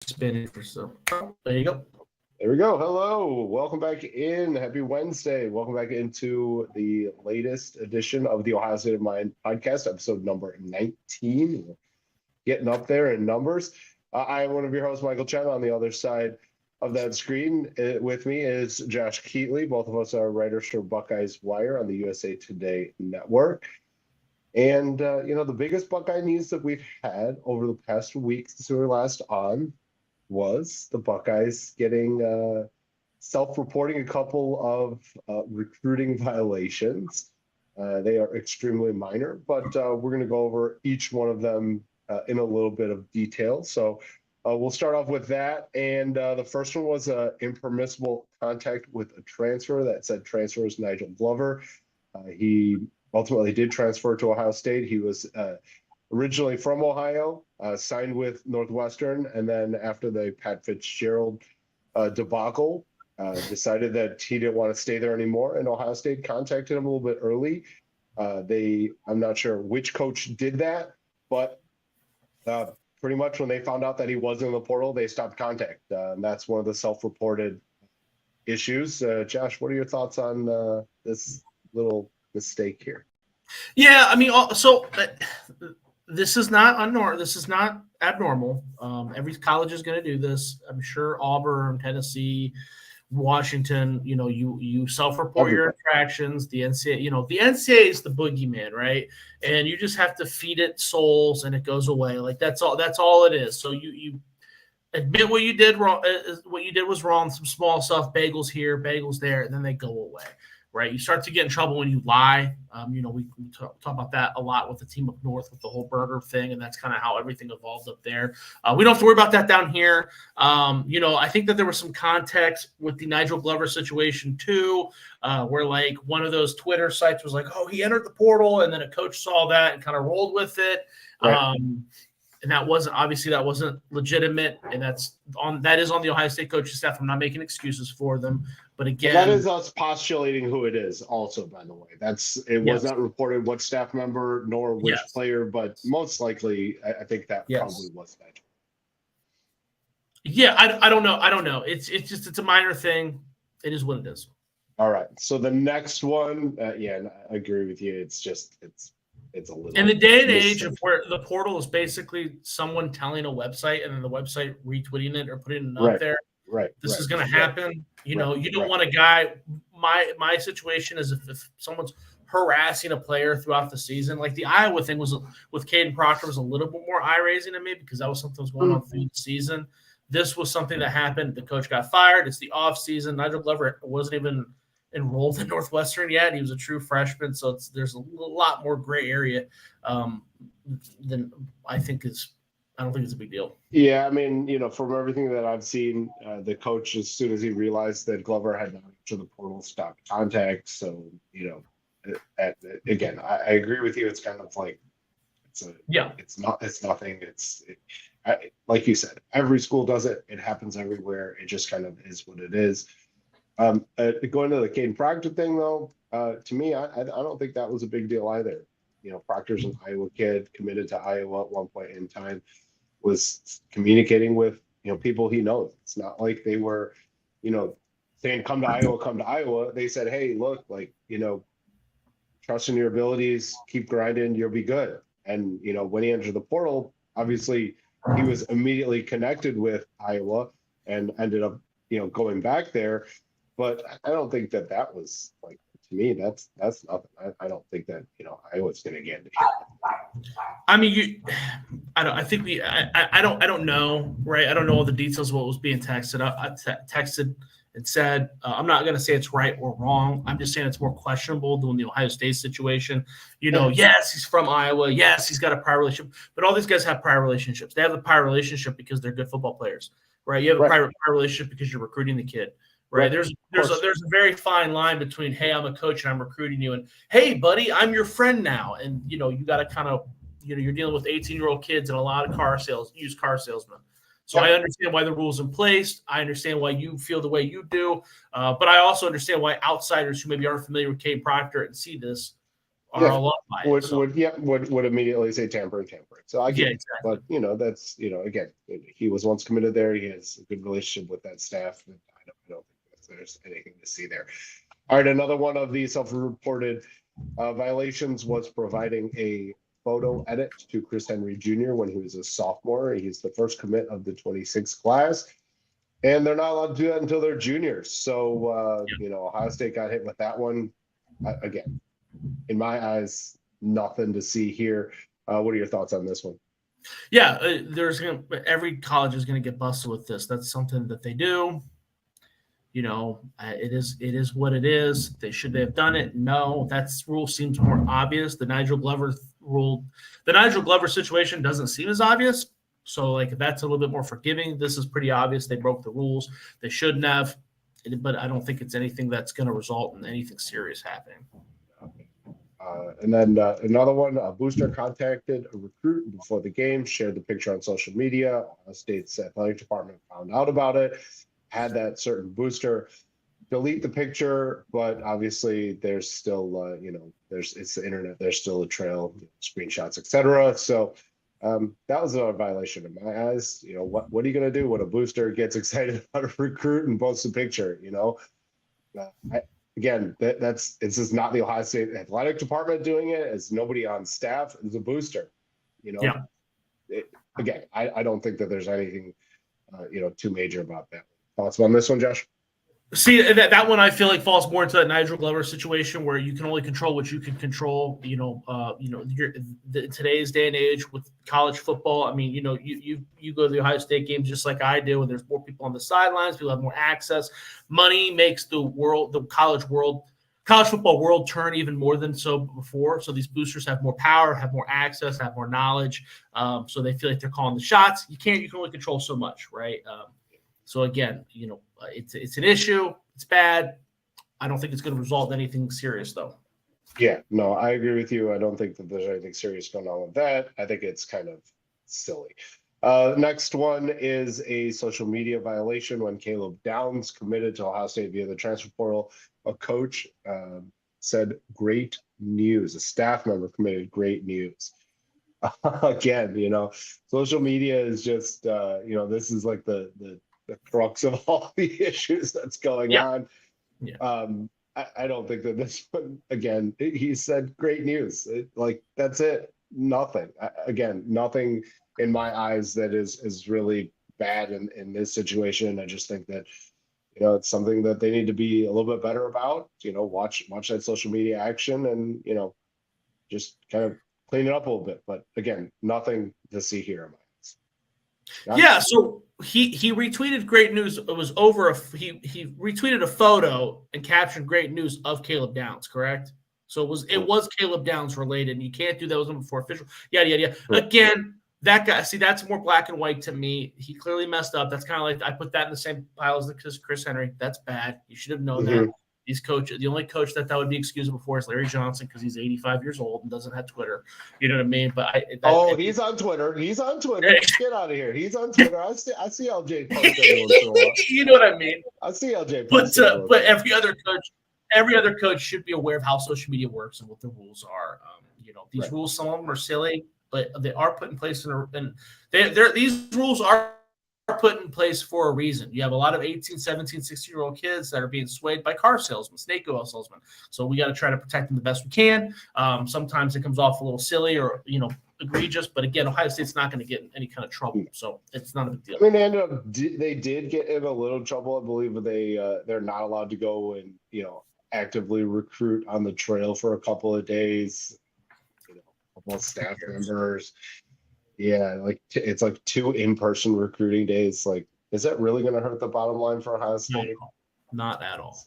spinning for so. There you go. There we go. Hello. Welcome back in. Happy Wednesday. Welcome back into the latest edition of the Ohio State of Mind podcast, episode number 19. We're getting up there in numbers. I am one of your hosts, Michael Chen. On the other side of that screen with me is Josh Keatley. Both of us are writers for Buckeyes Wire on the USA Today network. And, the biggest Buckeye news that we've had over the past week since we were last on was the Buckeyes getting self-reporting a couple of recruiting violations. They are extremely minor, but we're going to go over each one of them in a little bit of detail. So we'll start off with that. And the first one was impermissible contact with a transfer. That said transfer is Nigel Glover. He ultimately did transfer to Ohio State. He was originally from Ohio, signed with Northwestern, and then after the Pat Fitzgerald debacle, decided that he didn't want to stay there anymore, and Ohio State contacted him a little bit early. I'm not sure which coach did that, but pretty much when they found out that he wasn't in the portal, they stopped contact. And that's one of the self-reported issues. Josh, what are your thoughts on this little mistake here? Yeah, I mean, this is not this is not abnormal. Every college is going to do this. I'm sure Auburn, Tennessee, Washington. You self-report your infractions. The NCAA, the NCAA is the boogeyman, right? And you just have to feed it souls, and it goes away. Like that's all. That's all it is. So you admit what you did wrong. What you did was wrong. Some small stuff, bagels here, bagels there, and then they go away. Right, you start to get in trouble when you lie. We talk about that a lot with the team up north with the whole burger thing, and that's kind of how everything evolved up there. We don't have to worry about that down here. I think that there was some context with the Nigel Glover situation too, where like one of those Twitter sites was like, "Oh, he entered the portal," and then a coach saw that and kind of rolled with it. Right. And that wasn't legitimate, and that is on the Ohio State coaching staff. I'm not making excuses for them, but again, that is us postulating who it is. Also, by the way, was not reported what staff member nor which player, but most likely, I think that probably was that. Yeah, I don't know. It's a minor thing. It is what it is. All right. So the next one, and I agree with you. It's a little in the day and age of where the portal is basically someone telling a website and then the website retweeting it or putting it up there. Right. This is going to happen. You don't want a guy. My situation is if someone's harassing a player throughout the season, like the Iowa thing was with Caden Proctor was a little bit more eye raising to me because that was something that was going on through the season. This was something that happened. The coach got fired. It's the off season. Nigel Glover wasn't even enrolled in Northwestern yet. He was a true freshman, so there's a lot more gray area than I think is. I don't think it's a big deal. Yeah, I mean, from everything that I've seen, the coach, as soon as he realized that Glover had not entered the portal, stopped contact. So, again, I agree with you. It's kind of like it's nothing. Like you said, every school does it. It happens everywhere. It just kind of is what it is. Going to the Caden Proctor thing, though, to me, I don't think that was a big deal either. Proctor's an Iowa kid, committed to Iowa at one point in time, was communicating with, people he knows. It's not like they were, saying, come to Iowa. They said, hey, look, like, trust in your abilities, keep grinding, you'll be good. And, when he entered the portal, obviously he was immediately connected with Iowa and ended up, going back there. But I don't think that was like, to me, that's nothing. I don't think that, Iowa's going to get it. I mean, I don't know, right? I don't know all the details of what was being texted. I texted and said, I'm not going to say it's right or wrong. I'm just saying it's more questionable than the Ohio State situation. Yes, he's from Iowa. Yes, he's got a prior relationship. But all these guys have prior relationships. They have the prior relationship because they're good football players, right? You have a prior relationship because you're recruiting the kid. Right. There's a very fine line between, hey, I'm a coach and I'm recruiting you, and hey, buddy, I'm your friend now. And you got to kind of, you're dealing with 18-year-old kids and a lot of used car salesmen. So I understand why the rule's in place. I understand why you feel the way you do. But I also understand why outsiders who maybe aren't familiar with Caden Proctor and see this are a lot by it. Would immediately say tampering. So I get it. Exactly. But that's again, he was once committed there. He has a good relationship with that staff. And I don't think there's anything to see there. All right, another one of the self-reported violations was providing a photo edit to Chris Henry Jr. when he was a sophomore. He's the first commit of the 26th class. And they're not allowed to do that until they're juniors. So, Ohio State got hit with that one. Again, in my eyes, nothing to see here. What are your thoughts on this one? Yeah, every college is going to get busted with this. That's something that they do. It is what it is. Should they have done it? No, that rule seems more obvious. The Nigel Glover situation doesn't seem as obvious. So that's a little bit more forgiving. This is pretty obvious. They broke the rules. They shouldn't have, but I don't think it's anything that's going to result in anything serious happening. And then another one, a booster contacted a recruit before the game, shared the picture on social media. Ohio State's athletic department found out about it, had that certain booster delete the picture, but obviously there's still, it's the internet. There's still a trail, screenshots, etc. So that was a violation in my eyes. What are you going to do when a booster gets excited about a recruit and posts a picture? Again, this is not the Ohio State athletic department doing it. It's nobody on staff. It's a booster. Yeah. Again, I don't think that there's anything, too major about that. Thoughts on this one, Josh? See, that one I feel like falls more into that Nigel Glover situation where you can only control what you can control. Today's day and age with college football. I mean, you go to the Ohio State games just like I do, and there's more people on the sidelines. People have more access. Money makes the college football world turn even more than so before. So these boosters have more power, have more access, have more knowledge. So they feel like they're calling the shots. You can only control so much, right? So again, it's an issue. It's bad. I don't think it's going to result in anything serious, though. Yeah, no, I agree with you. I don't think that there's anything serious going on with that. I think it's kind of silly. Next one is a social media violation when Caleb Downs committed to Ohio State via the transfer portal. A coach said, "Great news." A staff member committed, "Great news." Again, social media is just, this is like the crux of all the issues that's going on. Yeah. I don't think that this one, again, he said great news. That's it. Nothing. Nothing in my eyes that is really bad in this situation. I just think that, it's something that they need to be a little bit better about, watch that social media action and, just kind of clean it up a little bit. But again, nothing to see here in my eyes. Yeah, so he retweeted great news. It was over. He retweeted a photo and captioned great news of Caleb Downs, correct? So it was Caleb Downs related, and you can't do that with him before official. Yeah. Again, that guy. See, that's more black and white to me. He clearly messed up. That's kind of like I put that in the same pile as Chris Henry. That's bad. You should have known that. These coaches, the only coach that would be excusable for is Larry Johnson because he's 85 years old and doesn't have Twitter. You know what I mean? But he's on Twitter. Get out of here. He's on Twitter. I see LJ post every once in a while. You know what I mean? I see LJ post. But every other coach should be aware of how social media works and what the rules are. These rules, some of them are silly, but they are put in place these rules are put in place for a reason. You have a lot of 18, 17, 16-year-old kids that are being swayed by car salesmen, snake oil salesmen. So we got to try to protect them the best we can. Sometimes it comes off a little silly or, egregious, but again, Ohio State's not going to get in any kind of trouble. So it's not a big deal. I mean, they did get in a little trouble. I believe they're not allowed to go and, actively recruit on the trail for a couple of days, a couple of staff members. Yeah, it's like 2 in-person recruiting days. Is that really going to hurt the bottom line for Ohio State? Not at all.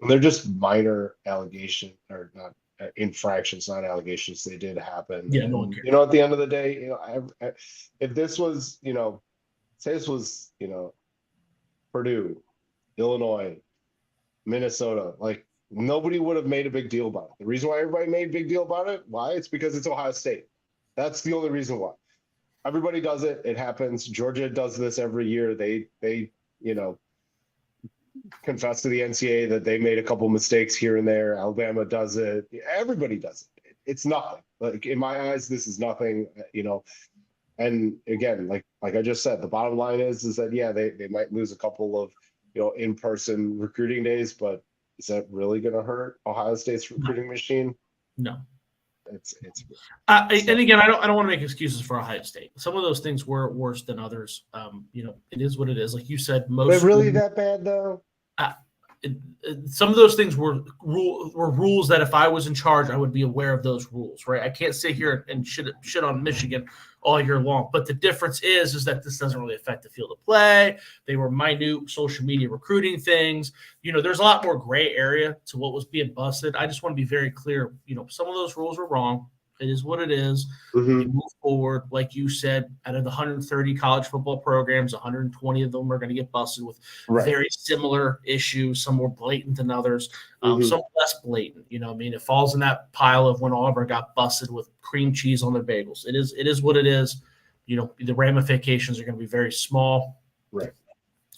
They're just minor allegations or not infractions, not allegations. They did happen. Yeah, no one cares. At the end of the day, if this was, say this was, Purdue, Illinois, Minnesota, nobody would have made a big deal about it. The reason why everybody made a big deal about it, why? It's because it's Ohio State. That's the only reason why. Everybody does it. It happens. Georgia does this every year. They confess to the NCAA that they made a couple mistakes here and there. Alabama does it. Everybody does it. It's nothing. Like in my eyes, this is nothing. And again, like I just said, the bottom line is that yeah, they might lose a couple of in-person recruiting days, but is that really going to hurt Ohio State's recruiting machine? No. It's and again, I don't want to make excuses for Ohio State. Some of those things were worse than others. It is what it is. Like you said, most. But really that bad though? Some of those things were rules that if I was in charge, I would be aware of those rules, right? I can't sit here and shit on Michigan all year long. But the difference is that this doesn't really affect the field of play. They were minute social media recruiting things. There's a lot more gray area to what was being busted. I just want to be very clear. Some of those rules were wrong. It is what it is. Mm-hmm. We move forward. Like you said, out of the 130 college football programs, 120 of them are going to get busted with very similar issues. Some more blatant than others, some less blatant. It falls in that pile of when Auburn got busted with cream cheese on their bagels. It is what it is. The ramifications are going to be very small. Right.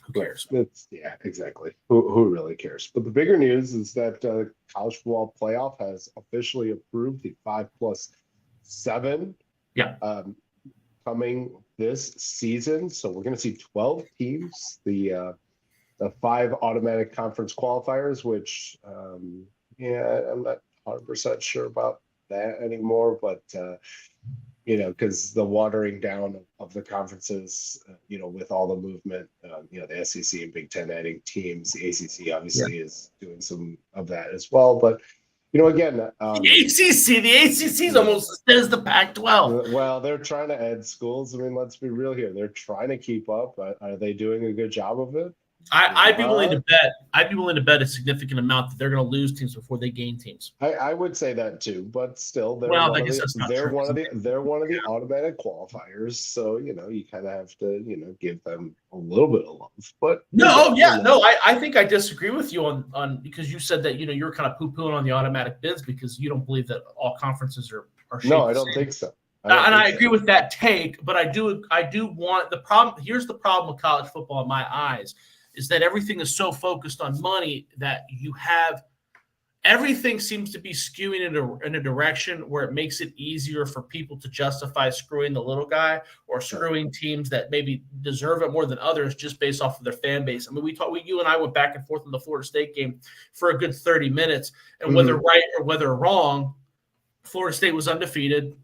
Who cares? Yeah, exactly. Who really cares? But the bigger news is that college football playoff has officially approved the 5+7 coming this season. So we're going to see 12 teams. The 5 automatic conference qualifiers, which I'm not 100% sure about that anymore, but because the watering down of the conferences, with all the movement, the SEC and Big Ten adding teams, the ACC obviously is doing some of that as well. But, again, the ACC is almost as good as the Pac-12. Well, they're trying to add schools. I mean, let's be real here. They're trying to keep up. Are they doing a good job of it? I'd be willing to bet. I'd be willing to bet a significant amount that they're going to lose teams before they gain teams. I would say that too, but still, they're one of the automatic qualifiers. So you kind of have to give them a little bit of love. But I think I disagree with you on because you said that you're kind of poo-pooing on the automatic bids because you don't believe that all conferences are. No, I don't think so. I agree with that take, but I do want the problem. Here's the problem with college football in my eyes. Is that everything is so focused on money that everything seems to be skewing in a direction where it makes it easier for people to justify screwing the little guy or screwing teams that maybe deserve it more than others just based off of their fan base. I mean, you and I went back and forth in the Florida State game for a good 30 minutes, and whether right or whether wrong, Florida State was undefeated.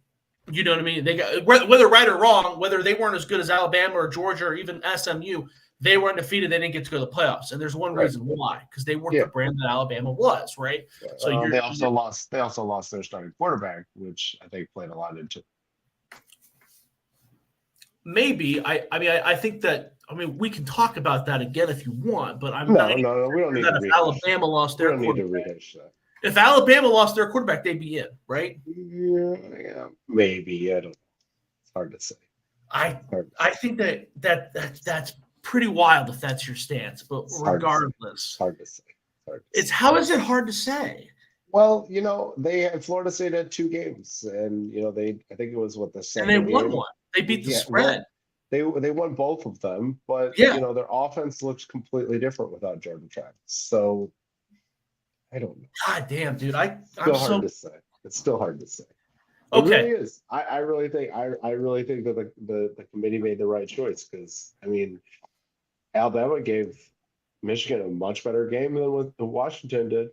You know what I mean? They got whether right or wrong, whether they weren't as good as Alabama or Georgia or even SMU. They were undefeated. They didn't get to go to the playoffs, and there's one reason why, because they weren't the brand that Alabama was, right? So they also lost. They also lost their starting quarterback, which I think played a lot into. Maybe I think that we can talk about that again if you want, but we don't need to. If Alabama lost their quarterback, if Alabama lost their quarterback, they'd be in, right? Yeah, maybe. I don't know. It's hard to say. I think that's pretty wild if that's your stance, but regardless, hard to say. It's how is it hard to say? Well, they had Florida State had 2 games, and I think it was the second. And they won one. They beat the spread. Well, they won both of them, but their offense looks completely different without Jordan Travis. So I don't know. God damn, dude! Hard to say. It's still hard to say. It really is. I really think that the committee made the right choice because Alabama gave Michigan a much better game than what Washington did.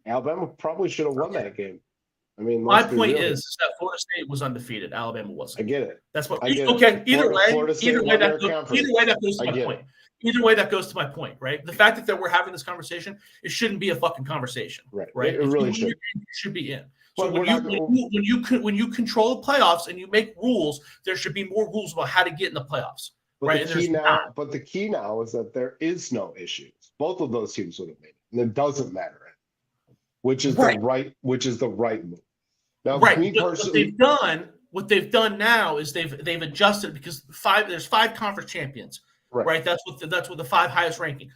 Alabama probably should have won that game. My point is that Florida State was undefeated. Alabama wasn't. I get it. That's what. Okay. Either way, that goes to my point. Either way, that goes to my point, right? The fact that we're having this conversation, it shouldn't be a fucking conversation, right? It really should. You should be in. So when you control the playoffs and you make rules, there should be more rules about how to get in the playoffs. But the key now is that there is no issues. Both of those teams would have made it, and it doesn't matter, which is the right move. Now, what they've done now is they've adjusted because there's 5 conference champions, right? That's what the 5 highest ranking.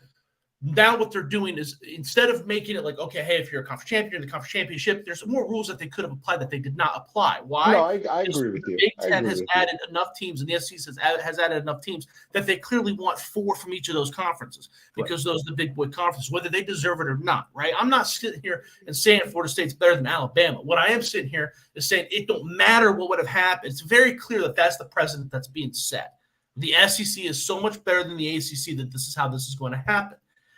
Now what they're doing is instead of making it like, okay, hey, if you're a conference champion, the conference championship, there's more rules that they could have applied that they did not apply. Why? No, I agree with you. The Big I Ten agree has with you. added enough teams, and the SEC has added enough teams that they clearly want 4 from each of those conferences because those are the big boy conferences, whether they deserve it or not, right? I'm not sitting here and saying Florida State's better than Alabama. What I am sitting here is saying it don't matter what would have happened. It's very clear that that's the precedent that's being set. The SEC is so much better than the ACC that this is how this is going to happen.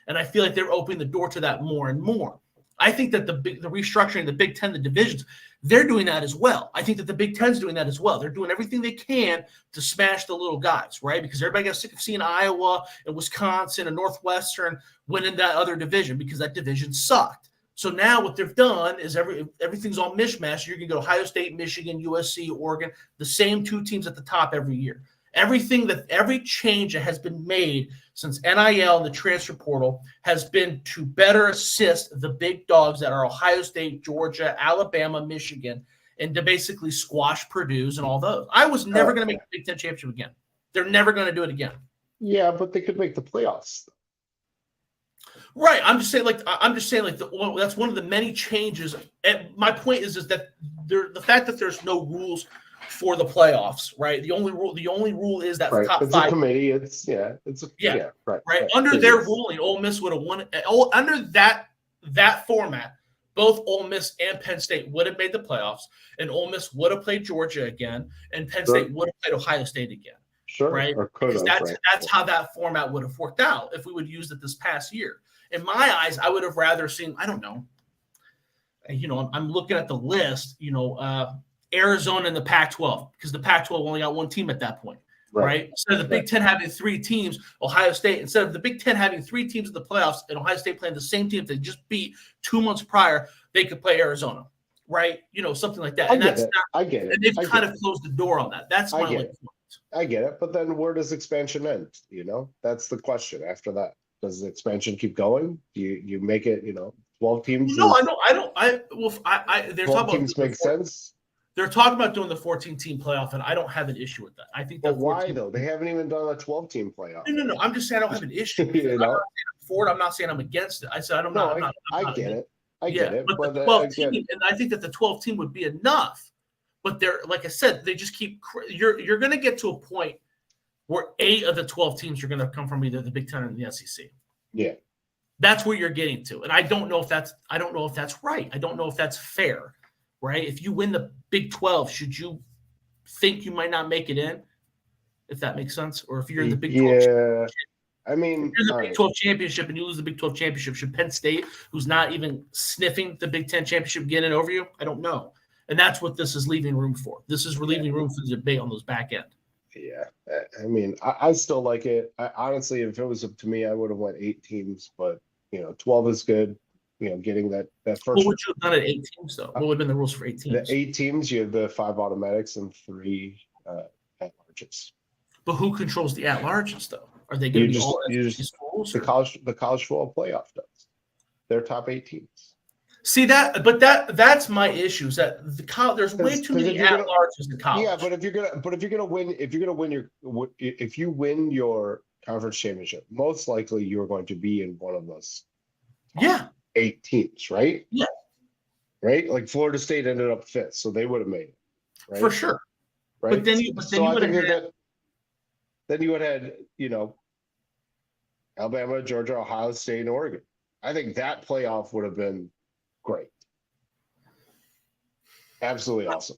And I feel like they're opening the door to that more and more. I think that the restructuring of the Big Ten, the divisions, they're doing that as well. I think that the Big Ten's doing that as well. They're doing everything they can to smash the little guys, right? Because everybody got sick of seeing Iowa and Wisconsin and Northwestern winning that other division because that division sucked. So now what they've done is everything's all mishmash. You're going to go Ohio State, Michigan, USC, Oregon, the same 2 teams at the top every year. Every change that has been made since NIL and the transfer portal has been to better assist the big dogs that are Ohio State, Georgia, Alabama, Michigan, and to basically squash Purdue's and all those. I was never going to make the Big Ten championship again. They're never going to do it again. Yeah, but they could make the playoffs. Right. I'm just saying that's one of the many changes. And my point is that the fact that there's no rules for the playoffs, right? The only rule is that top 5. It's a committee. Right. Under their ruling, Ole Miss would have won. Under that format, both Ole Miss and Penn State would have made the playoffs, and Ole Miss would have played Georgia again, and Penn State would have played Ohio State again. Sure. Right. Because that's how that format would have worked out if we would use it this past year. In my eyes, I would have rather seen. I don't know. I'm looking at the list. Arizona in the Pac-12 because the Pac-12 only got 1 team at that point, right? Instead of the Big Ten having 3 teams, Ohio State, instead of the Big Ten having 3 teams in the playoffs and Ohio State playing the same team they just beat 2 months prior, they could play Arizona, right? Something like that. I get it. And they've kind of closed the door on that. That's my point. I get it. But then where does expansion end? That's the question after that. Does the expansion keep going? Do you make it, 12 teams? No, I don't. They're 12 teams make sense. They're talking about doing the 14-team playoff, and I don't have an issue with that. I think that. But why though? They haven't even done a 12-team playoff. No. I'm just saying I don't have an issue. With it. I'm not saying I'm for it. I'm not saying I'm against it. I said I don't know. I get it. I get it. But the 12 team, and I think that the 12 team would be enough. But they're like I said, they just keep. You're going to get to a point where 8 of the 12 teams are going to come from either the Big Ten or the SEC. Yeah. That's where you're getting to, and I don't know if that's right. I don't know if that's fair. Right? If you win the Big 12, should you think you might not make it in? If that makes sense, or if you're in the Big 12, yeah. I mean, if you're in the Big 12 championship and you lose the Big 12 championship, should Penn State, who's not even sniffing the Big 10 championship, get it over you? I don't know, and that's what this is leaving room for. This is leaving room for the debate on those back end. Yeah, I mean, I still like it. Honestly, if it was up to me, I would have went 8 teams, but 12 is good. Getting that first. What would you have done at 8 teams, though? What would have been the rules for 8 teams? The 8 teams, you have the 5 automatics and 3 at-larges. But who controls the at-larges, though? Are they going to be all schools? The college football playoff does. Their top 8 teams. See that, but that's my issue. Is that there's way too many at-larges in college. Yeah, but if you win your conference championship, most likely you're going to be in one of those. Yeah. 8 teams, right? Yeah. Right? Like Florida State ended up 5th, so they would have made it. Right? For sure. Right. But then you would have had. Then you would have had, Alabama, Georgia, Ohio State, and Oregon. I think that playoff would have been great. Absolutely awesome.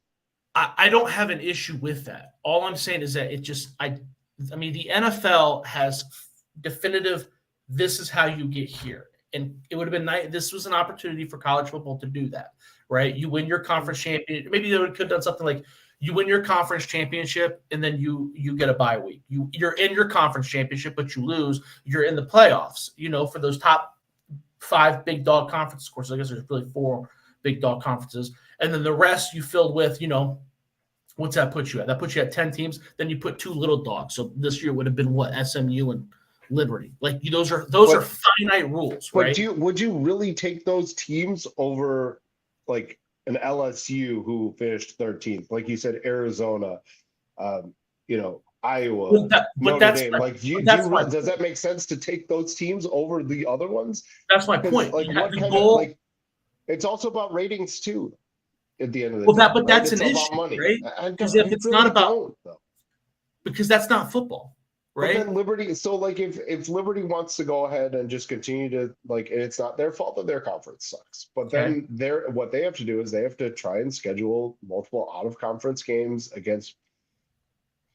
I don't have an issue with that. All I'm saying is that I mean, the NFL has definitive, this is how you get here. And it would have been nice. This was an opportunity for college football to do that, right? You win your conference championship. Maybe they could have done something like you win your conference championship and then you get a bye week. You're in your conference championship, but you lose. You're in the playoffs, for those top 5 big dog conferences. Of course, I guess there's really 4 big dog conferences. And then the rest you filled with, what's that put you at? That puts you at 10 teams. Then you put 2 little dogs. So this year would have been what? SMU and Liberty. Like those are finite rules, right? But would you really take those teams over like an LSU who finished 13th? Like you said, Arizona, Iowa, But Notre that's Dame. my, Like, does that make sense to take those teams over the other ones? that's my Because point. like, what The kind of goal, like? It's also about ratings too. At the end of the day, but right? that's It's an about issue, money. right? I Because don't. if I it's not really about, don't though. because that's not football, But right? then Liberty, so like if Liberty wants to go ahead and just continue to like, and it's not their fault that their conference sucks. But Okay. then what they have to do is they have to try and schedule multiple out of conference games against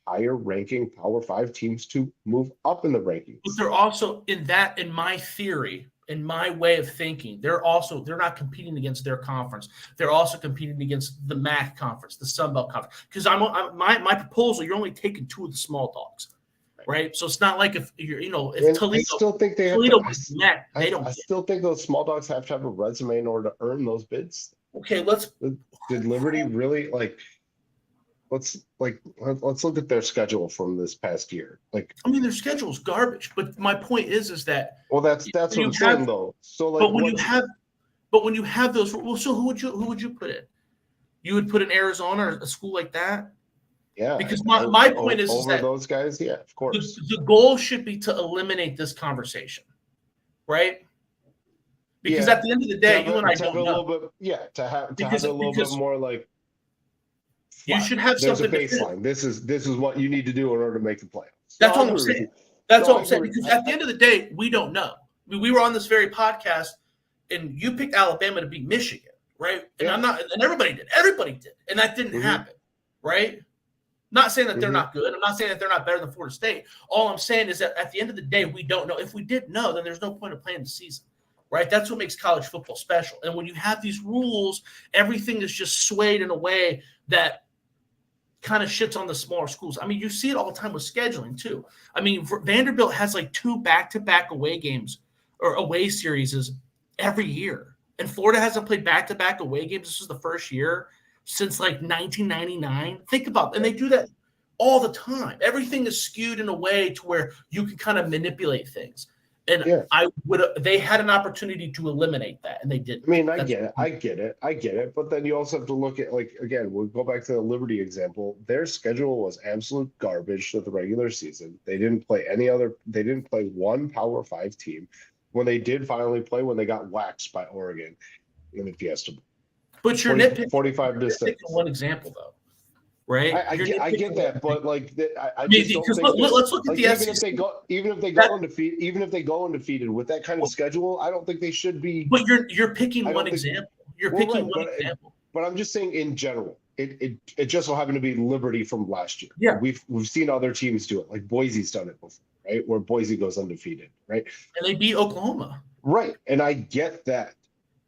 higher ranking Power Five teams to move up in the But rankings. they're also in my theory, in my way of thinking, they're not competing against their conference. They're also competing against the MAC conference, the Sun Belt conference. Because my proposal, you're only taking two of the small dogs, right? So it's not like if you're, if And Toledo, I still think they have Toledo to. was MAC, they don't I get. still think those small dogs have to have a resume in order to earn those bids. Okay, Did Liberty really like? Let's look at their schedule from this past year. Like, I mean, their schedule's garbage. But my point is that well, that's what I'm saying though. So like, but when you have those, well, so who would you put in? You would put in Arizona or a school like that? Yeah, Because my point is over that those guys, yeah, of course. the goal should be to eliminate this conversation, right? Because at the end of the day, you and I don't know. To have a little bit more like you should have there's a something. baseline. This is what you need to do in order to make the playoffs. That's all I'm saying. That's all I'm saying. Because at the end of the day, we don't know. I mean, we were on this very podcast, and you picked Alabama to beat Michigan, right? And I'm not, and everybody did, and that didn't happen, right? Not saying that they're not good. I'm not saying that they're not better than Florida State. All I'm saying is that at the end of the day, we don't know. If we did know, then there's no point of playing the season, right? That's what makes college football special. And when you have these rules, everything is just swayed in a way that kind of shits on the smaller schools. I mean, you see it all the time with scheduling too. I mean, Vanderbilt has like 2 back-to-back away games or away series every year. And Florida hasn't played back-to-back away games. This is the first year since like 1999. Think about it. And they do that all the time. Everything is skewed in a way to where you can kind of manipulate things. And they had an opportunity to eliminate that, and they didn't. I mean, I get it. But then you also have to look at, like, again, we'll go back to the Liberty example. Their schedule was absolute garbage to the regular season. They didn't play one Power 5 team. When they did finally play, when they got waxed by Oregon in the Fiesta Bowl. But you're nitpicking 45 to 6. One example, though, right? I get that, but like, I just don't think let's look at the even SEC. if they go undefeated with that kind of schedule, I don't think they should be. But you're picking one example. Example. But I'm just saying in general, it just so happened to be Liberty from last year. Yeah, we've seen other teams do it. Like Boise's done it before, right? Where Boise goes undefeated, right? And they beat Oklahoma. Right, and I get that,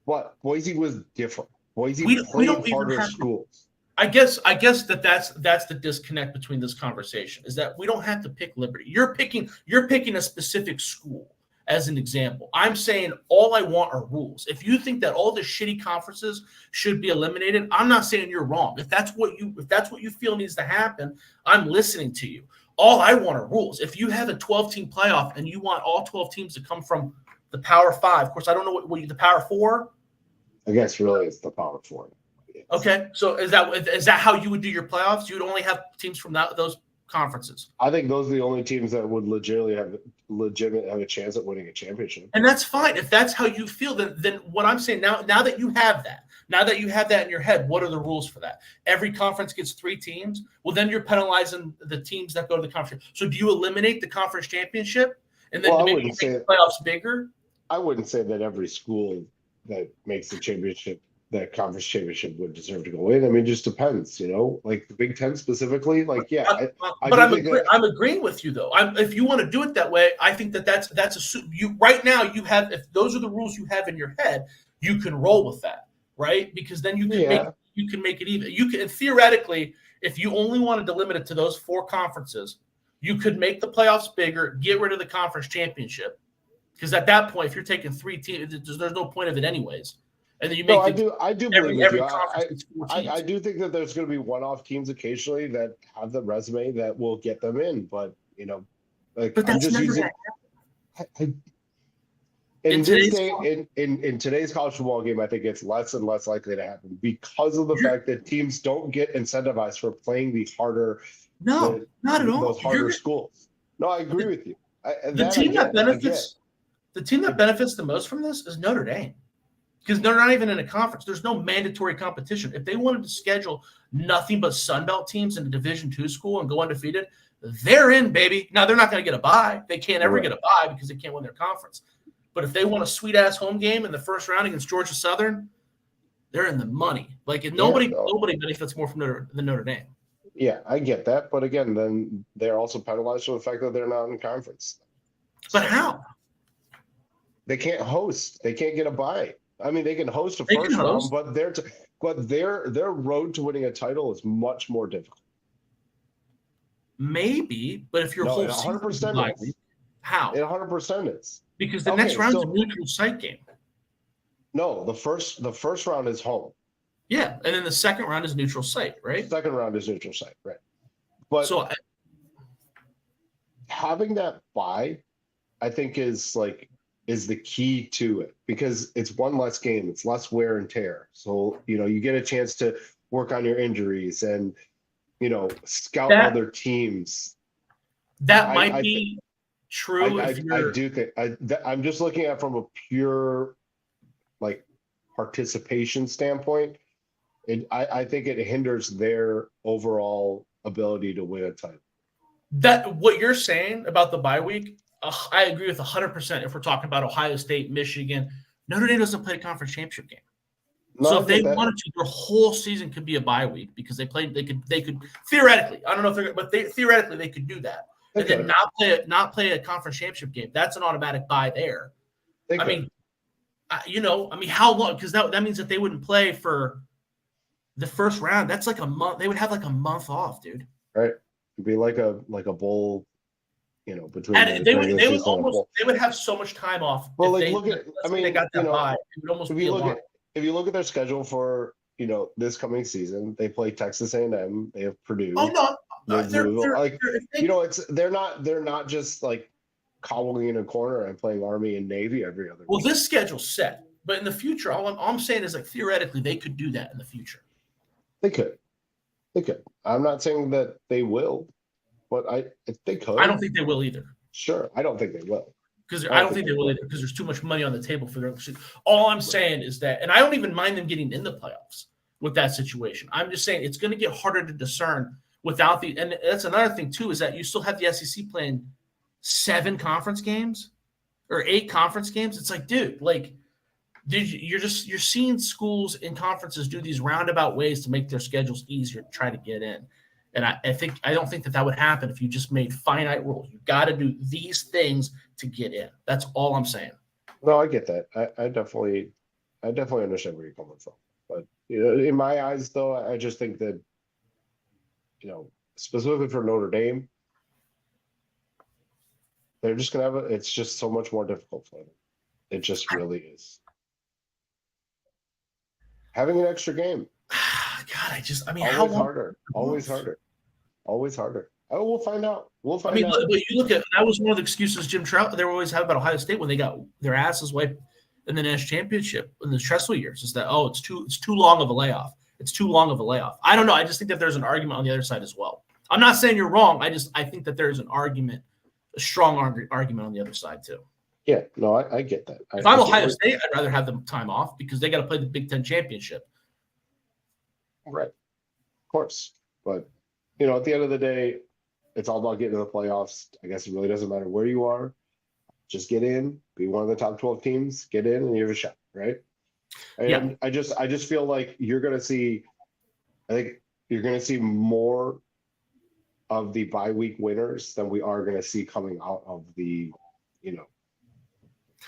but Boise was different. Boise played harder schools. I guess that's the disconnect between this conversation is that we don't have to pick Liberty. You're picking a specific school as an example. I'm saying all I want are rules. If you think that all the shitty conferences should be eliminated, I'm not saying you're wrong. If that's what you feel needs to happen, I'm listening to you. All I want are rules. If you have a 12-team playoff and you want all 12 teams to come from the Power 5, of course, I don't know what the Power 4. I guess really it's the Power 4. Okay, so is that how you would do your playoffs? You would only have teams from those conferences. I think those are the only teams that would legitimately have a chance at winning a championship. And that's fine if that's how you feel. Then what I'm saying now that you have that in your head, what are the rules for that? Every conference gets 3 teams. Well, then you're penalizing the teams that go to the conference. So do you eliminate the conference championship and then maybe make the playoffs bigger? I wouldn't say that every school that makes the championship, that conference championship, would deserve to go in. I mean, it just depends, like the Big Ten specifically. Like, yeah, I'm agreeing with you though. If you want to do it that way, I think that's you right now. You have, if those are the rules you have in your head, you can roll with that, right? Because then you can make it even. You can theoretically, if you only wanted to limit it to those 4 conferences, you could make the playoffs bigger, get rid of the conference championship. Because at that point, if you're taking 3 teams, there's no point of it anyways. And then you make I do believe every conference. I do think that there's going to be one-off teams occasionally that have the resume that will get them in, but but I'm just using. In today's college football game, I think it's less and less likely to happen because of the fact that teams don't get incentivized for playing the harder No, not at all. Those harder schools. No, I agree with you. The team that benefits the most from this is Notre Dame, because they're not even in a conference. There's no mandatory competition. If they wanted to schedule nothing but Sun Belt teams in a Division II school and go undefeated, they're in, baby. Now, they're not going to get a bye. They can't ever get a bye because they can't win their conference. But if they want a sweet-ass home game in the first round against Georgia Southern, they're in the money. Like, nobody benefits more from than Notre Dame. Yeah, I get that. But again, then they're also penalized for the fact that they're not in conference. But how? They can't host. They can't get a bye. I mean, they can host a first round, but their road to winning a title is much more difficult. Maybe, but if your whole 100% is. How? It 100% is. Because the next round is a neutral site game. No, the first round is home. Yeah, and then the second round is neutral site, right? Second round is neutral site, right? But having that bye, I think is the key to it, because it's one less game, it's less wear and tear. So you get a chance to work on your injuries and scout other teams. That might be true. I do think I'm just looking at it from a pure participation standpoint. I think it hinders their overall ability to win a title. That what you're saying about the bye week, I agree with 100%. If we're talking about Ohio State, Michigan, Notre Dame doesn't play a conference championship game. No, so if they wanted to, their whole season could be a bye week because they could theoretically. I don't know if they're, but theoretically they could do that. And then not play a conference championship game. That's an automatic bye there. I mean, how long? Because that means that they wouldn't play for the first round. That's like a month. They would have like a month off, dude. Right. It'd be like a bowl, between. And they would have so much time off. Well, they got that bye. It would almost be if you look at their schedule for this coming season, they play Texas A&M. They have Purdue. Oh no. They're not just like cobbling in a corner and playing Army and Navy every other week. This schedule's set, but in the future, all I'm saying is theoretically they could do that in the future. They could. I'm not saying that they will, but they could. I don't think they will either. Sure, I don't think they will. Because I don't think they will either, because there's too much money on the table for their. All I'm saying is that, and I don't even mind them getting in the playoffs with that situation. I'm just saying it's going to get harder to discern without and that's another thing too, is that you still have the SEC playing 7 conference games or 8 conference games. It's like, dude, you're seeing schools and conferences do these roundabout ways to make their schedules easier to try to get in. And I don't think that would happen if you just made finite rules. You got to do these things to get in. That's all I'm saying. No, I get that. I definitely understand where you're coming from. But in my eyes, though, I just think that specifically for Notre Dame, they're just gonna it's just so much more difficult for them. It just really is. Having an extra game. God, always harder. Oh, we'll find out. But you look at that was one of the excuses Jim Trout they always have about Ohio State when they got their asses wiped in the national championship in the Tressel years, is that it's too long of a layoff. It's too long of a layoff. I don't know. I just think that there's an argument on the other side as well. I'm not saying you're wrong. I think that there's an argument, a strong argument on the other side too. Yeah, no, I get that. If I'm Ohio State, I'd rather have them time off because they got to play the Big Ten championship. Right. Of course. But, at the end of the day, it's all about getting to the playoffs. I guess it really doesn't matter where you are. Just get in, be one of the top 12 teams, get in, and you have a shot, right? And yeah. I just feel like you're going to see more of the bye week winners than we are going to see coming out of the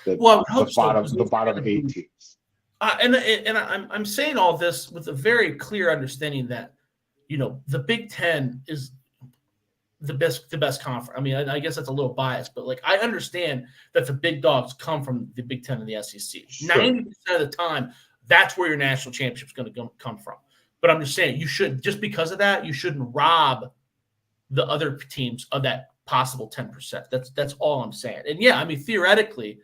bottom 8 teams. And I'm saying all this with a very clear understanding that, the Big Ten is the best conference. I mean, I guess that's a little biased, but I understand that the big dogs come from the Big Ten and the SEC. Sure. 90% of the time, that's where your national championship is going to come from. But I'm just saying, just because of that, you shouldn't rob the other teams of that possible 10%. That's all I'm saying. And yeah, I mean, theoretically,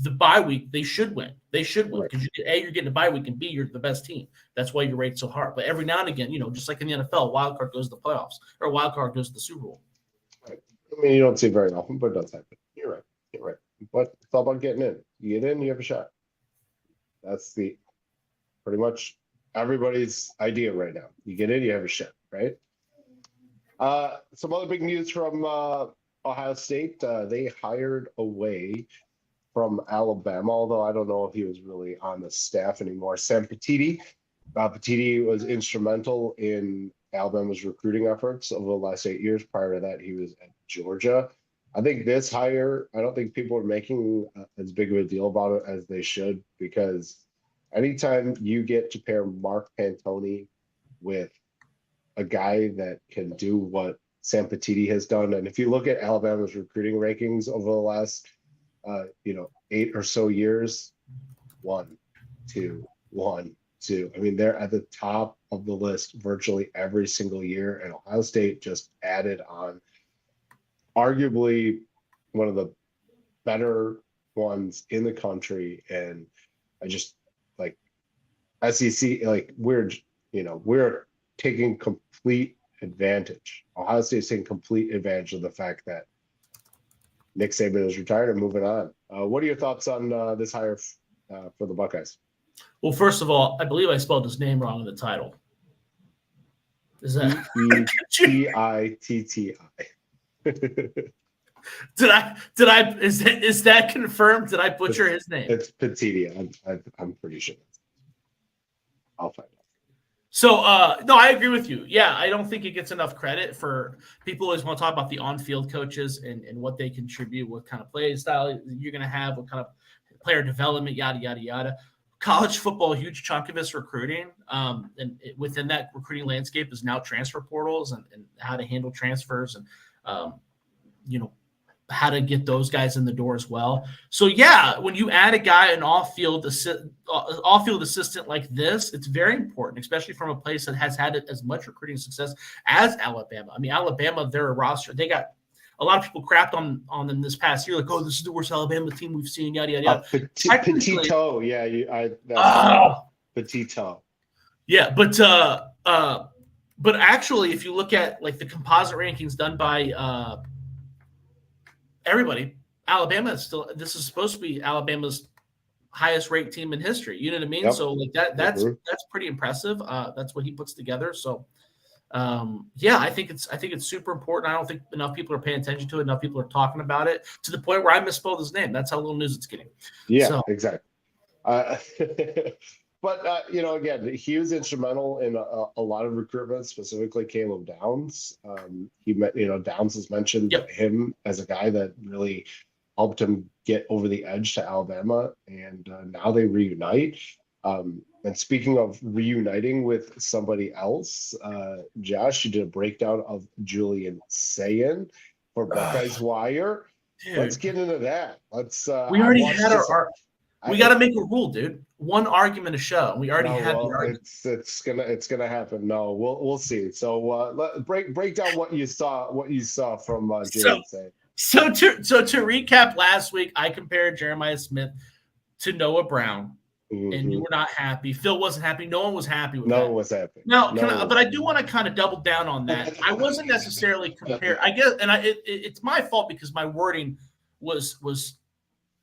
the bye week, they should win. They should win Right. because you're getting a bye week, and B, you're the best team. That's why you're rated so hard. But every now and again, just like in the NFL, wild card goes to the playoffs or wild card goes to the Super Bowl. Right. I mean, you don't see it very often, but it does happen. You're right. You're right. But it's all about getting in. You get in, you have a shot. That's the pretty much everybody's idea right now. You get in, you have a shot, right? Some other big news from Ohio State. They hired away from Alabama, although I don't know if he was really on the staff anymore. Sam Petitto. Petitto was instrumental in Alabama's recruiting efforts over the last 8 years. Prior to that, he was at Georgia. I think this hire, I don't think people are making as big of a deal about it as they should, because anytime you get to pair Mark Pantoni with a guy that can do what Sam Petitto has done, and if you look at Alabama's recruiting rankings over the last 8 or so years, 1, 2, 1, 2. I mean, they're at the top of the list virtually every single year, and Ohio State just added on arguably one of the better ones in the country. And I just like SEC, like we're taking complete advantage. Ohio State's taking complete advantage of the fact that Nick Saban is retired and moving on. What are your thoughts on this hire for the Buckeyes? Well, first of all, I believe I spelled his name wrong in the title. Is that Petitto? Is that confirmed? Did I butcher his name? It's Petitto. I'm pretty sure. I'll find out. So, no, I agree with you. Yeah, I don't think it gets enough credit for people always want to talk about the on-field coaches and what they contribute, what kind of play style you're going to have, what kind of player development, yada, yada, yada. College football, a huge chunk of it's recruiting. Within that recruiting landscape is now transfer portals and how to handle transfers and, how to get those guys in the door as well. So, yeah, when you add a guy, an off-field assistant like this, it's very important, especially from a place that has had as much recruiting success as Alabama. I mean, Alabama, their roster, they got a lot of people crapped on them this past year, like, oh, this is the worst Alabama team we've seen, yada, yada, yada. Petitto, Petitto. Yeah, but actually, if you look at like the composite rankings done by everybody, Alabama is still. This is supposed to be Alabama's highest ranked team in history. You know what I mean? Yep. So like that's pretty impressive. That's what he puts together. So I think it's super important. I don't think enough people are paying attention to it. Enough people are talking about it to the point where I misspelled his name. That's how little news it's getting. Yeah, exactly. But again, he was instrumental in a lot of recruitment, specifically Caleb Downs. Downs has mentioned him as a guy that really helped him get over the edge to Alabama, and now they reunite. And speaking of reuniting with somebody else, Josh, you did a breakdown of Julian Sayin for Buckeyes Wire. Dude. Let's get into that. We already had our. We got to make a rule, dude. One argument a show. We already had the argument. It's gonna happen. No, we'll see. So break down what you saw from Julian Sayin. So to recap, last week I compared Jeremiah Smith to Noah Brown, and you were not happy. Phil wasn't happy. No one was happy with that. No one was happy. Now, but I do want to kind of double down on that. I wasn't necessarily compared. I guess, and it's my fault because my wording was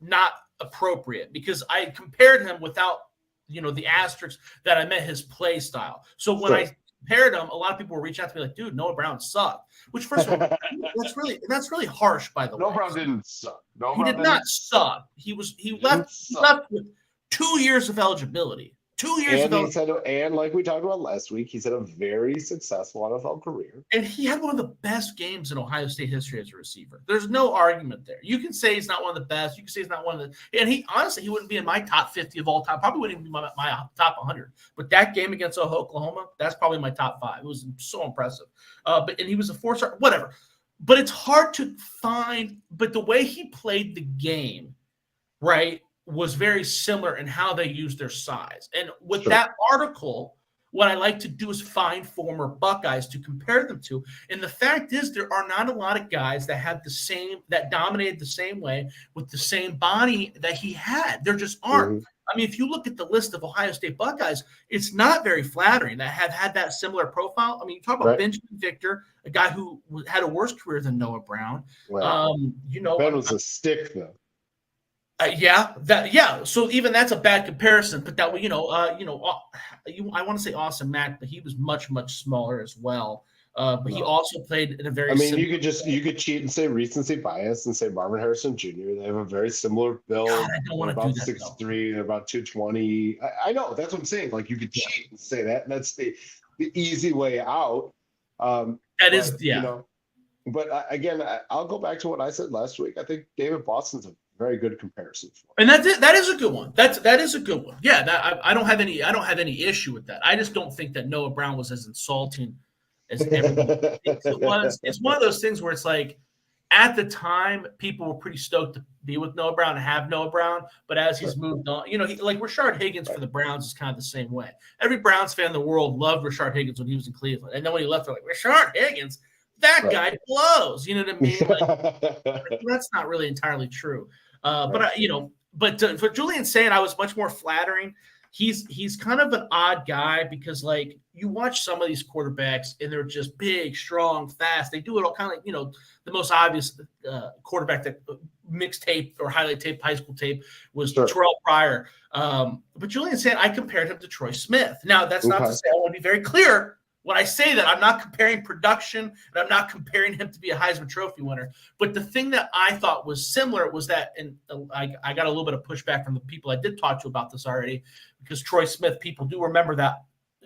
not appropriate because I compared him without the asterisks that I meant his play style. So when I compared him, a lot of people were reaching out to me like, dude, Noah Brown sucked. Which first of all, that's really harsh, by the way. Noah Brown didn't suck. He did not suck. He left with 2 years of eligibility. 2 years of eligibility. And like we talked about last week, he's had a very successful NFL career. And he had one of the best games in Ohio State history as a receiver. There's no argument there. You can say he's not one of the best. You can say he's not one of the – and he wouldn't be in my top 50 of all time. Probably wouldn't even be my top 100. But that game against Oklahoma, that's probably my top 5. It was so impressive. And he was a 4-star – whatever. But it's hard to find – but the way he played the game, right, was very similar in how they used their size. And what that article what I like to do is find former Buckeyes to compare them to. And the fact is, there are not a lot of guys that have that dominated the same way with the same body that he had. There just aren't. Mm-hmm. I mean, if you look at the list of Ohio State Buckeyes, it's not very flattering that have had that similar profile. I mean, you talk about Benjamin Victor, a guy who had a worse career than Noah Brown. Well, Ben was a stick, though. So even that's a bad comparison. But that I want to say Austin Mack, but he was much smaller as well. But he also played in a very. I mean, you could cheat and say recency bias and say Marvin Harrison Jr. They have a very similar build. God, I don't want to do that. 6'3", they're about 220. I know, that's what I'm saying. Like, you could cheat and say that, and that's the easy way out. But again, I'll go back to what I said last week. I think David Boston's a very good comparison for him. And that's it. That is a good one. That is a good one. Yeah, I don't have any issue with that. I just don't think that Noah Brown was as insulting as everyone thinks it was. It's one of those things where it's like, at the time, people were pretty stoked to be with Noah Brown and have Noah Brown. But as he's moved on, like Rashard Higgins for the Browns is kind of the same way. Every Browns fan in the world loved Rashard Higgins when he was in Cleveland. And then when he left, they're like, Rashard Higgins? That guy blows. You know what I mean? Like, that's not really entirely true. But for Julian Sayin, I was much more flattering. He's kind of an odd guy because, like, you watch some of these quarterbacks and they're just big, strong, fast. They do it all kind of like, the most obvious quarterback that mixed tape or highlight tape, high school tape was Terrell Pryor. But Julian Sayin, I compared him to Troy Smith. Now, that's not to say, I want to be very clear. When I say that, I'm not comparing production and I'm not comparing him to be a Heisman Trophy winner. But the thing that I thought was similar was that, and I got a little bit of pushback from the people I did talk to about this already, because Troy Smith, people do remember that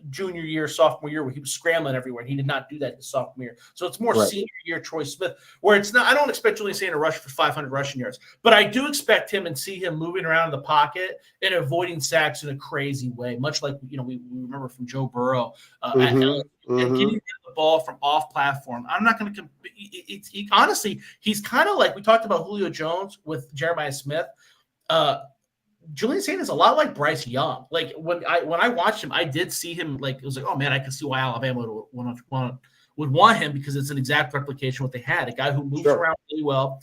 junior year, sophomore year where he was scrambling everywhere. He did not do that his sophomore year. So it's more senior year Troy Smith, where it's not. I don't expect Julian Sayin to rush for 500 rushing yards, but I do expect him and see him moving around in the pocket and avoiding sacks in a crazy way, much like we remember from Joe Burrow at LSU, and getting the ball from off platform. I'm not going to. Honestly, he's kind of like we talked about Julio Jones with Jeremiah Smith. Julian Sayin is a lot like Bryce Young. Like when I watched him, I did see him, like, it was like, oh man, I could see why Alabama would want him, because it's an exact replication of what they had. A guy who moves around really well,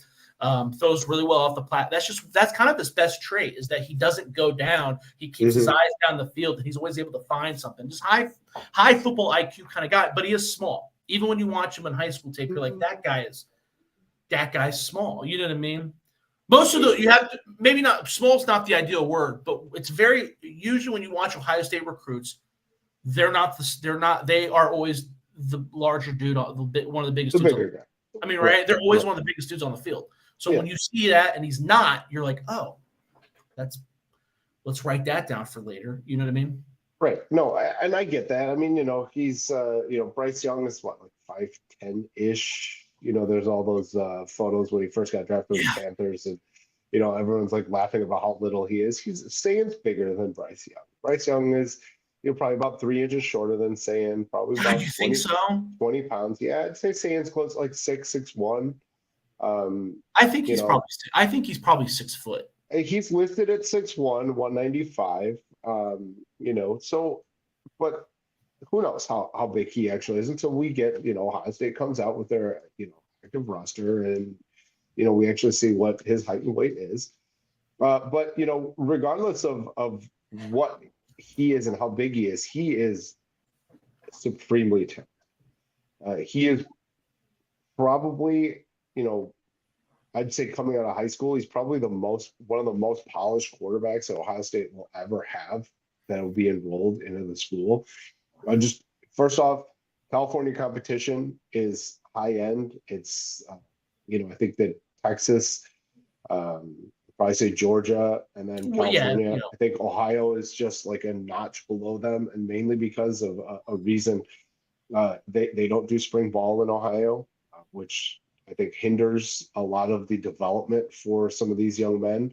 throws really well off the plat. That's kind of his best trait, is that he doesn't go down. He keeps his eyes down the field, and he's always able to find something. Just high football IQ kind of guy, but he is small. Even when you watch him in high school tape, you're like, that guy's small. You know what I mean? Most of you have to, maybe not, small's not the ideal word, but it's very, usually when you watch Ohio State recruits, they are always the larger dude, one of the biggest dudes. I mean, right? They're always one of the biggest dudes on the field. So when you see that and he's not, you're like, oh, let's write that down for later. You know what I mean? Right. No, and I get that. I mean, he's, Bryce Young is what, like 5'10" there's all those photos when he first got drafted with the Panthers, and everyone's like laughing about how little he is. Sayin's bigger than Bryce Young. Bryce Young is probably about 3 inches shorter than Sayin, probably about 20 pounds. Yeah, I'd say Sayin's close, like 6'1". I think he's probably 6 foot. He's listed at 6'1", 195. So, but who knows how big he actually is until we get, Ohio State comes out with their, active roster, and, we actually see what his height and weight is. But, regardless of what he is and how big he is supremely talented. He is probably, I'd say coming out of high school, he's probably one of the most polished quarterbacks that Ohio State will ever have that will be enrolled into the school. Just first off, California competition is high end. It's, I think that Texas, probably say Georgia, and then California. I think Ohio is just like a notch below them, and mainly because of a reason. They don't do spring ball in Ohio, which I think hinders a lot of the development for some of these young men.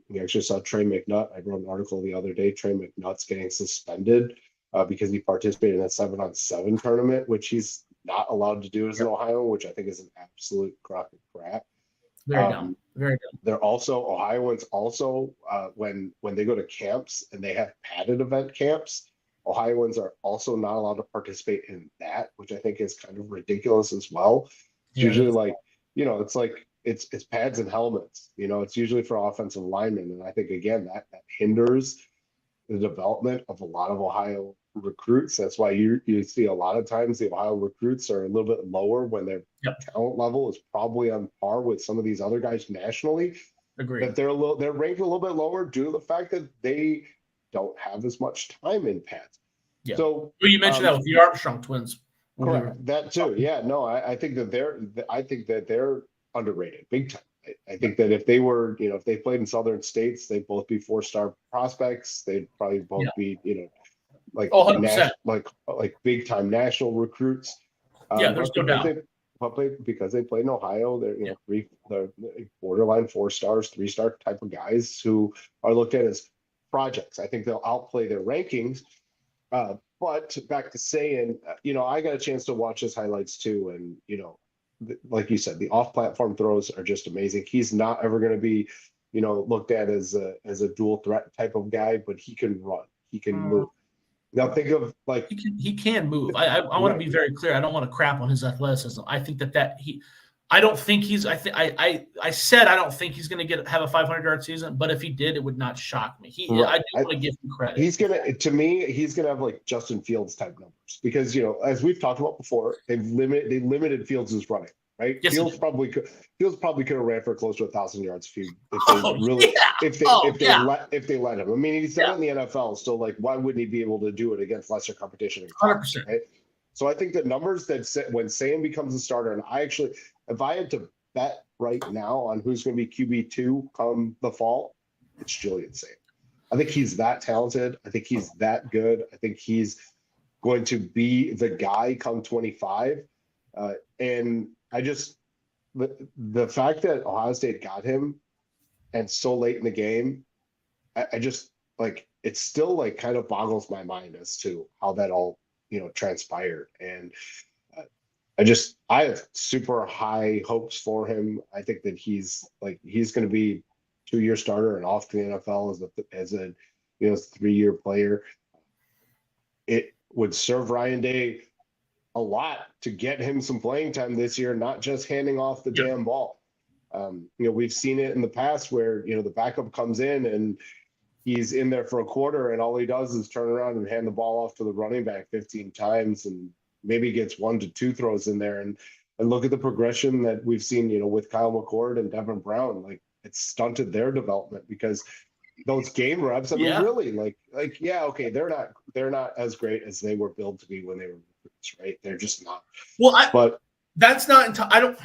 We actually saw Trey McNutt. I wrote an article the other day. Trey McNutt's getting suspended because he participated in a 7-on-7 tournament, which he's not allowed to do as an Ohio, which I think is an absolute crock of crap. Very dumb. Very dumb. They're also, Ohioans also, when they go to camps and they have padded event camps, Ohioans are also not allowed to participate in that, which I think is kind of ridiculous as well. It's Yeah, usually like, it's like it's pads and helmets. It's usually for offensive linemen, and I think again that hinders the development of a lot of Ohio recruits. That's why you see a lot of times the Ohio recruits are a little bit lower when their yep, talent level is probably on par with some of these other guys nationally. agreed. That they're ranked a little bit lower due to the fact that they don't have as much time in pads. Yeah. So Well, you mentioned that with the Armstrong twins when we were correct that too. Yeah, no, I think that they're underrated big time. I think that if they were, if they played in Southern states, they'd both be 4-star prospects. They'd probably yeah. both be, like Oh, 100%. national, like big time national recruits. Yeah, there's But no doubt. because they play in Ohio, they're Yeah. they're borderline 4 stars, 3-star type of guys who are looked at as projects. I think they'll outplay their rankings. But back to saying, I got a chance to watch his highlights too, and like you said, the off-platform throws are just amazing. He's not ever going to be, looked at as a dual threat type of guy, but he can run, he can move. Now think of like He can move. I want to right. be very clear. I don't want to crap on his athleticism. I think that he. I don't think he's. I said I don't think he's going to have a 500-yard season. But if he did, it would not shock me. I do want to give him credit. He's gonna have like Justin Fields type numbers because as we've talked about before, they limited Fields' running. Right, Yes, Fields probably could have ran for close to 1,000 yards if they let him. I mean, he's done it in the NFL, so like, why wouldn't he be able to do it against lesser competition? 100%. Right? So I think the numbers that when Sayin becomes a starter, and if I had to bet right now on who's going to be QB2 come the fall, it's Julian Sayin. I think he's that talented. I think he's that good. I think he's going to be the guy come 25. And I just the fact that Ohio State got him and so late in the game, I just like it still like kind of boggles my mind as to how that all transpired. And I have super high hopes for him. I think that he's going to be 2-year starter and off to the NFL as a 3-year player. It would serve Ryan Day a lot to get him some playing time this year, not just handing off the damn ball. We've seen it in the past where the backup comes in and he's in there for a quarter and all he does is turn around and hand the ball off to the running back 15 times and maybe gets 1 to 2 throws in there. And look at the progression that we've seen, with Kyle McCord and Devin Brown. Like, it's stunted their development because those game reps, I mean, really, okay, they're not as great as they were billed to be when they were recruits, right? They're just not. Well, that's not. I don't.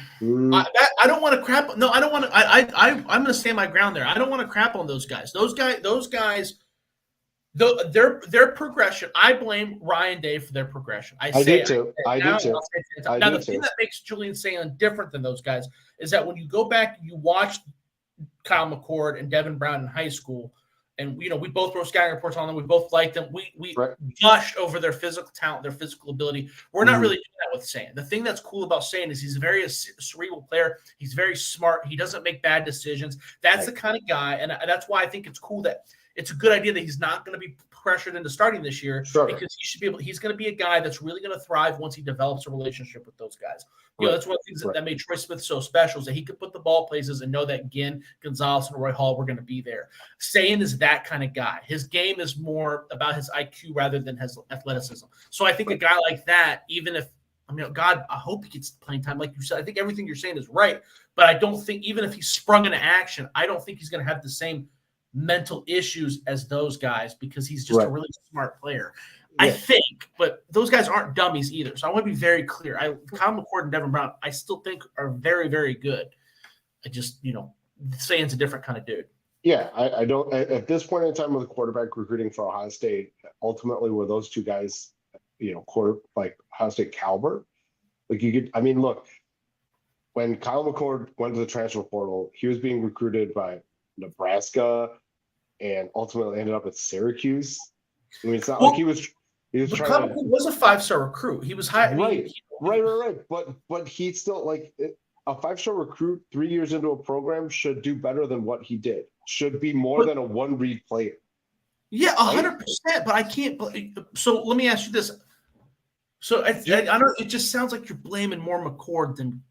I don't want to crap. No, I don't want to. I'm going to stand my ground there. I don't want to crap on those guys. Those guys. Their progression. I blame Ryan Day for their progression. I do too. Now, the thing that makes Julian Sayin different than those guys is that when you go back and you watch Kyle McCord and Devin Brown in high school, and we both wrote scouting reports on them. We both liked them. We gushed over their physical talent, their physical ability. We're not really doing that with Sayin. The thing that's cool about Sayin is he's a very cerebral player. He's very smart. He doesn't make bad decisions. That's the kind of guy, and that's why I think it's cool that it's a good idea that he's not going to be pressured into starting this year because he should be able. He's going to be a guy that's really going to thrive once he develops a relationship with those guys. That's one of the things that made Troy Smith so special is that he could put the ball places and know that Ginn, Gonzalez, and Roy Hall were going to be there. Sayin is that kind of guy. His game is more about his IQ rather than his athleticism. So I think a guy like that, even if God, I hope he gets playing time. Like you said, I think everything you're saying is right, but I don't think even if he's sprung into action, I don't think he's going to have the same mental issues as those guys because he's just a really smart player. I think, but those guys aren't dummies either. So I want to be very clear. Kyle McCord and Devin Brown, I still think are very, very good. I just, Sayin's a different kind of dude. Yeah, I don't. At this point in time with the quarterback recruiting for Ohio State, ultimately were those two guys, Ohio State caliber. Like you could, look, when Kyle McCord went to the transfer portal, he was being recruited by Nebraska and ultimately ended up at Syracuse. It's not like he was trying to. He was a 5-star recruit. He was high. Right. But he's still like a 5-star recruit 3 years into a program should do better than what he did. Should be more than a one-read player. Yeah, 100%. But I can't. So let me ask you this. So I don't. It just sounds like you're blaming more McCord than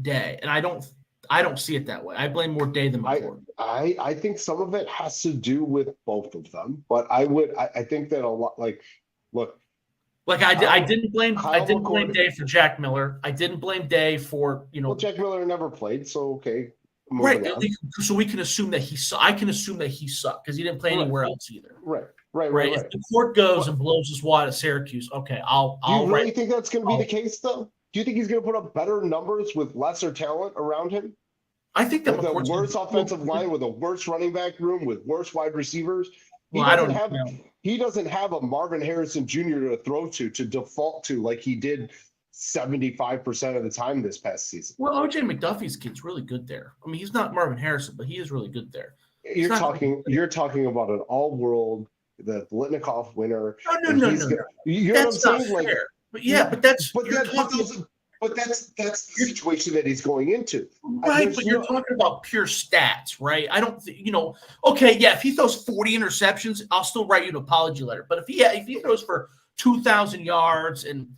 Day, and I don't see it that way. I blame more Day than McCord. I think some of it has to do with both of them, but I think that a lot, look. Like I didn't blame McCord, Day for Jack Miller. I didn't blame Day for Well, Jack Miller never played, so okay. Right. On. So we can assume that he sucked. I can assume that he sucked because he didn't play anywhere else either. Right. If the court goes and blows his wad at Syracuse, okay, I'll. Do you really think that's going to be the case, though? Do you think he's going to put up better numbers with lesser talent around him? I think that with a worse offensive line, with a worse running back room, with worse wide receivers. He doesn't have a Marvin Harrison Jr. to throw to default to like he did 75% of the time this past season. Well, OJ McDuffie's kid's really good there. I mean, he's not Marvin Harrison, but he is really good there. You're talking about an all-world, the Blitnikoff winner. No. You know what I'm saying? Fair. But that's the situation that he's going into. Right, but you're talking about pure stats, right? I don't okay, yeah, if he throws 40 interceptions, I'll still write you an apology letter. But if he throws for 2,000 yards and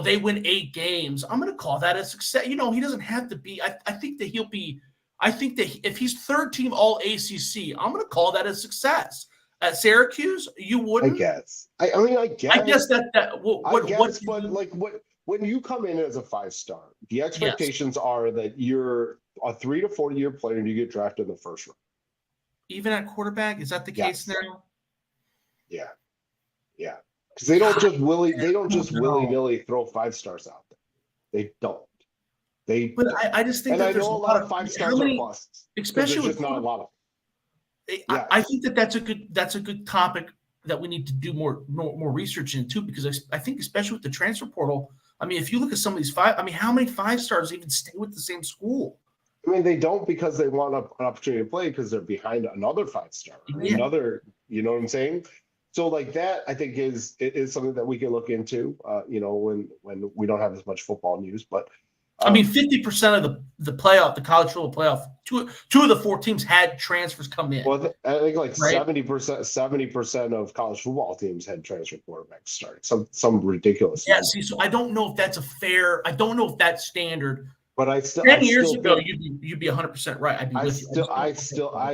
they win 8 games, I'm going to call that a success. He doesn't have to be. I think that if he's third team all ACC, I'm going to call that a success. At Syracuse, you wouldn't. I guess. I guess that. When you come in as a 5-star, the expectations are that you're a 3 to 4 year player and you get drafted in the first round. Even at quarterback, is that the case now? Yeah. Because they don't just willy-nilly throw 5-stars out there. They don't. I just think that there's a lot of 5-stars are busts. Especially there's just not a lot of them. I think that's a good topic that we need to do more research into, because I think especially with the transfer portal, I mean, if you look at some of these how many 5-stars even stay with the same school? I mean, they don't, because they want an opportunity to play because they're behind another 5-star. Another, you know what I'm saying? So like that, I think is something that we can look into, when we don't have as much football news. But I mean, 50% of the playoff, the college football playoff, two of the 4 teams had transfers come in. Well, I think like 70% of college football teams had transfer quarterbacks starting. Some ridiculous. Yeah. See, so I don't know if that's I don't know if that's standard. But I still 10 years ago, you'd be 100% right. I'd be with you. I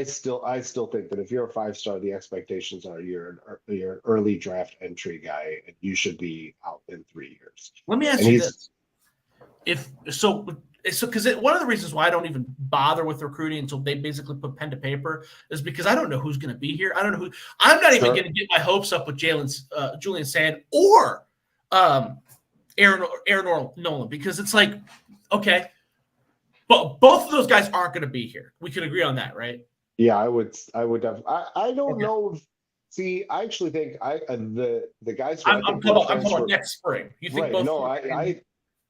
still think that if you're a 5-star, the expectations are you're an early draft entry guy, and you should be out in 3 years. Let me ask you this: because one of the reasons why I don't even bother with recruiting until they basically put pen to paper is because I don't know who's going to be here. I don't know who. I'm not even going to get my hopes up with Julian Sayin or Aaron Nolan, because it's like, okay, but both of those guys aren't going to be here. We can agree on that, right? Yeah, I would definitely. I don't know. See, I actually think the guys. I'm talking about next spring. You think both? No, I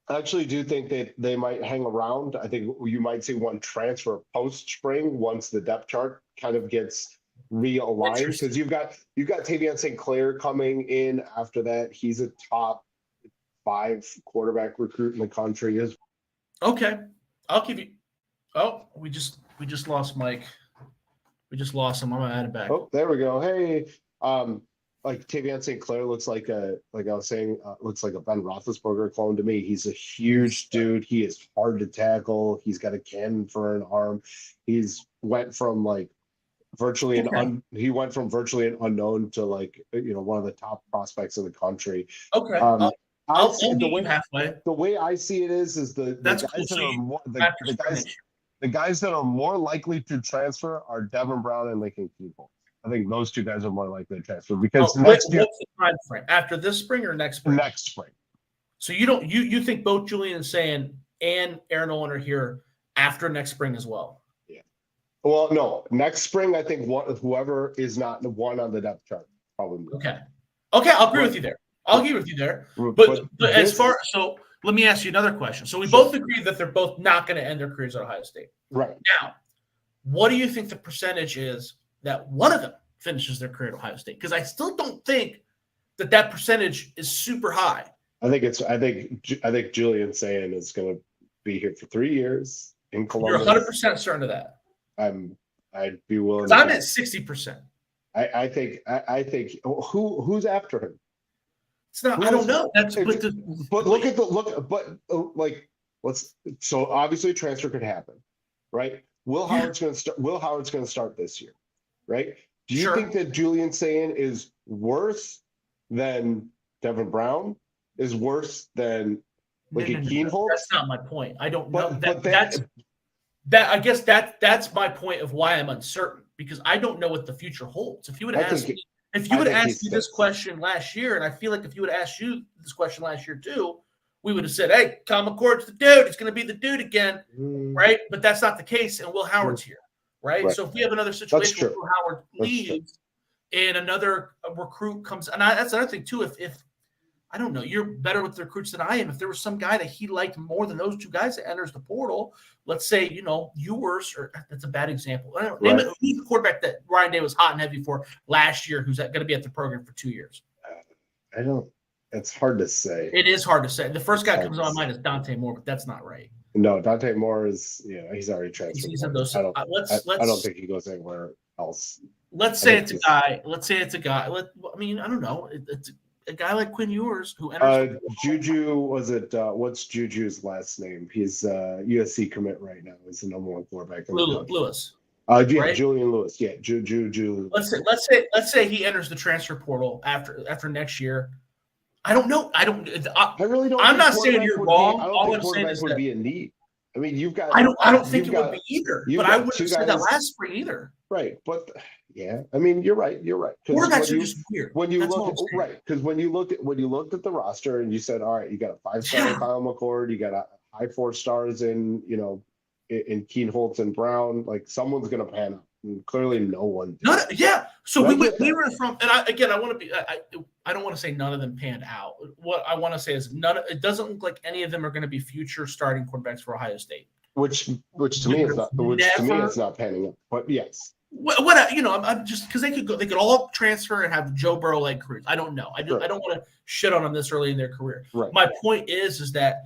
actually do think that they might hang around. I think you might see one transfer post spring once the depth chart kind of gets realigned, because you've got Tavion St. Clair coming in after that. He's a top 5 quarterback recruit in the country. Okay, I'll give you. Oh, we just lost Mike. We just lost him. I'm gonna add it back. Oh, there we go. Hey, like Tavion St. Clair looks like I was saying, looks like a Ben Roethlisberger clone to me. He's a huge dude. He is hard to tackle. He's got a cannon for an arm. Went from virtually an unknown to one of the top prospects in the country. Okay. I'll meet you halfway. The way I see it is the guys that are more likely to transfer are Devin Brown and Lincoln Keeble. I think those 2 guys are more likely to transfer because next year. What's the time frame? After this spring or next spring? Next spring. So you think both Julian Sayin and Aaron Nolan are here after next spring as well? Yeah. Well, no. Next spring, I think whoever is not the one on the depth chart probably. Okay, I'll agree with you there. I'll agree with you there. But so let me ask you another question. So we both agree that they're both not going to end their careers at Ohio State. Right. Now, what do you think the percentage is that one of them finishes their career at Ohio State? Because I still don't think that percentage is super high. I think Julian Sayin is going to be here for 3 years in Columbus. You're 100% certain of that. I'd be willing. I'm at 60%. I think who's after him? It's not. I don't know. But look at the look. But like, so obviously a transfer could happen, right? Will Howard's going to start this year, right? Do you think that Julian Sayin is worse than Devin Brown? Is worse than Keenholz? That's not my point. I don't know. I guess that's my point of why I'm uncertain, because I don't know what the future holds. If you would ask me this question last year, and I feel like if you would ask you this question last year too, we would have said, "Hey, Kyle McCord's the dude. It's going to be the dude again," right? But that's not the case, and Will Howard's here, right? So if we have another situation where Will Howard leaves and another recruit comes, and that's another thing too. If I don't know, you're better with the recruits than I am. If there was some guy that he liked more than those two guys that enters the portal, let's say, Ewers, or that's a bad example. Name it, who's the quarterback that Ryan Day was hot and heavy for last year, who's going to be at the program for 2 years? It's hard to say. It is hard to say. The first guy that comes to my mind is Dante Moore, but that's not right. No, Dante Moore is, he's already transferred. I don't think he goes anywhere else. Let's say it's a guy. I don't know. It's a guy like Quinn Ewers who enters. Juju, what's Juju's last name? He's USC commit right now. He's the number one quarterback. Lewis. Right? Julian Lewis. Yeah, Juju. Let's say he enters the transfer portal after next year. I don't know. I really don't. I'm not saying you're wrong. All I'm saying is would be a need. I mean, you've got. I don't think it would be either. But I wouldn't have said that last spring either. Right, but yeah, I mean, you're right. Quarterbacks are just weird. When you because when you looked at the roster and you said, all right, you got a 5-star Kyle McCord, you got a high 4 stars in Keenholz and Brown, like someone's going to pan out. And clearly, no one did. So we were from, and I want to be. I don't want to say none of them panned out. What I want to say is it doesn't look like any of them are going to be future starting quarterbacks for Ohio State. Which to me is not. Which to me is not panning out. But yes. I'm just because they could all transfer and have Joe Burrow like careers. I don't know. I don't want to shit on them this early in their career. Right. My point is that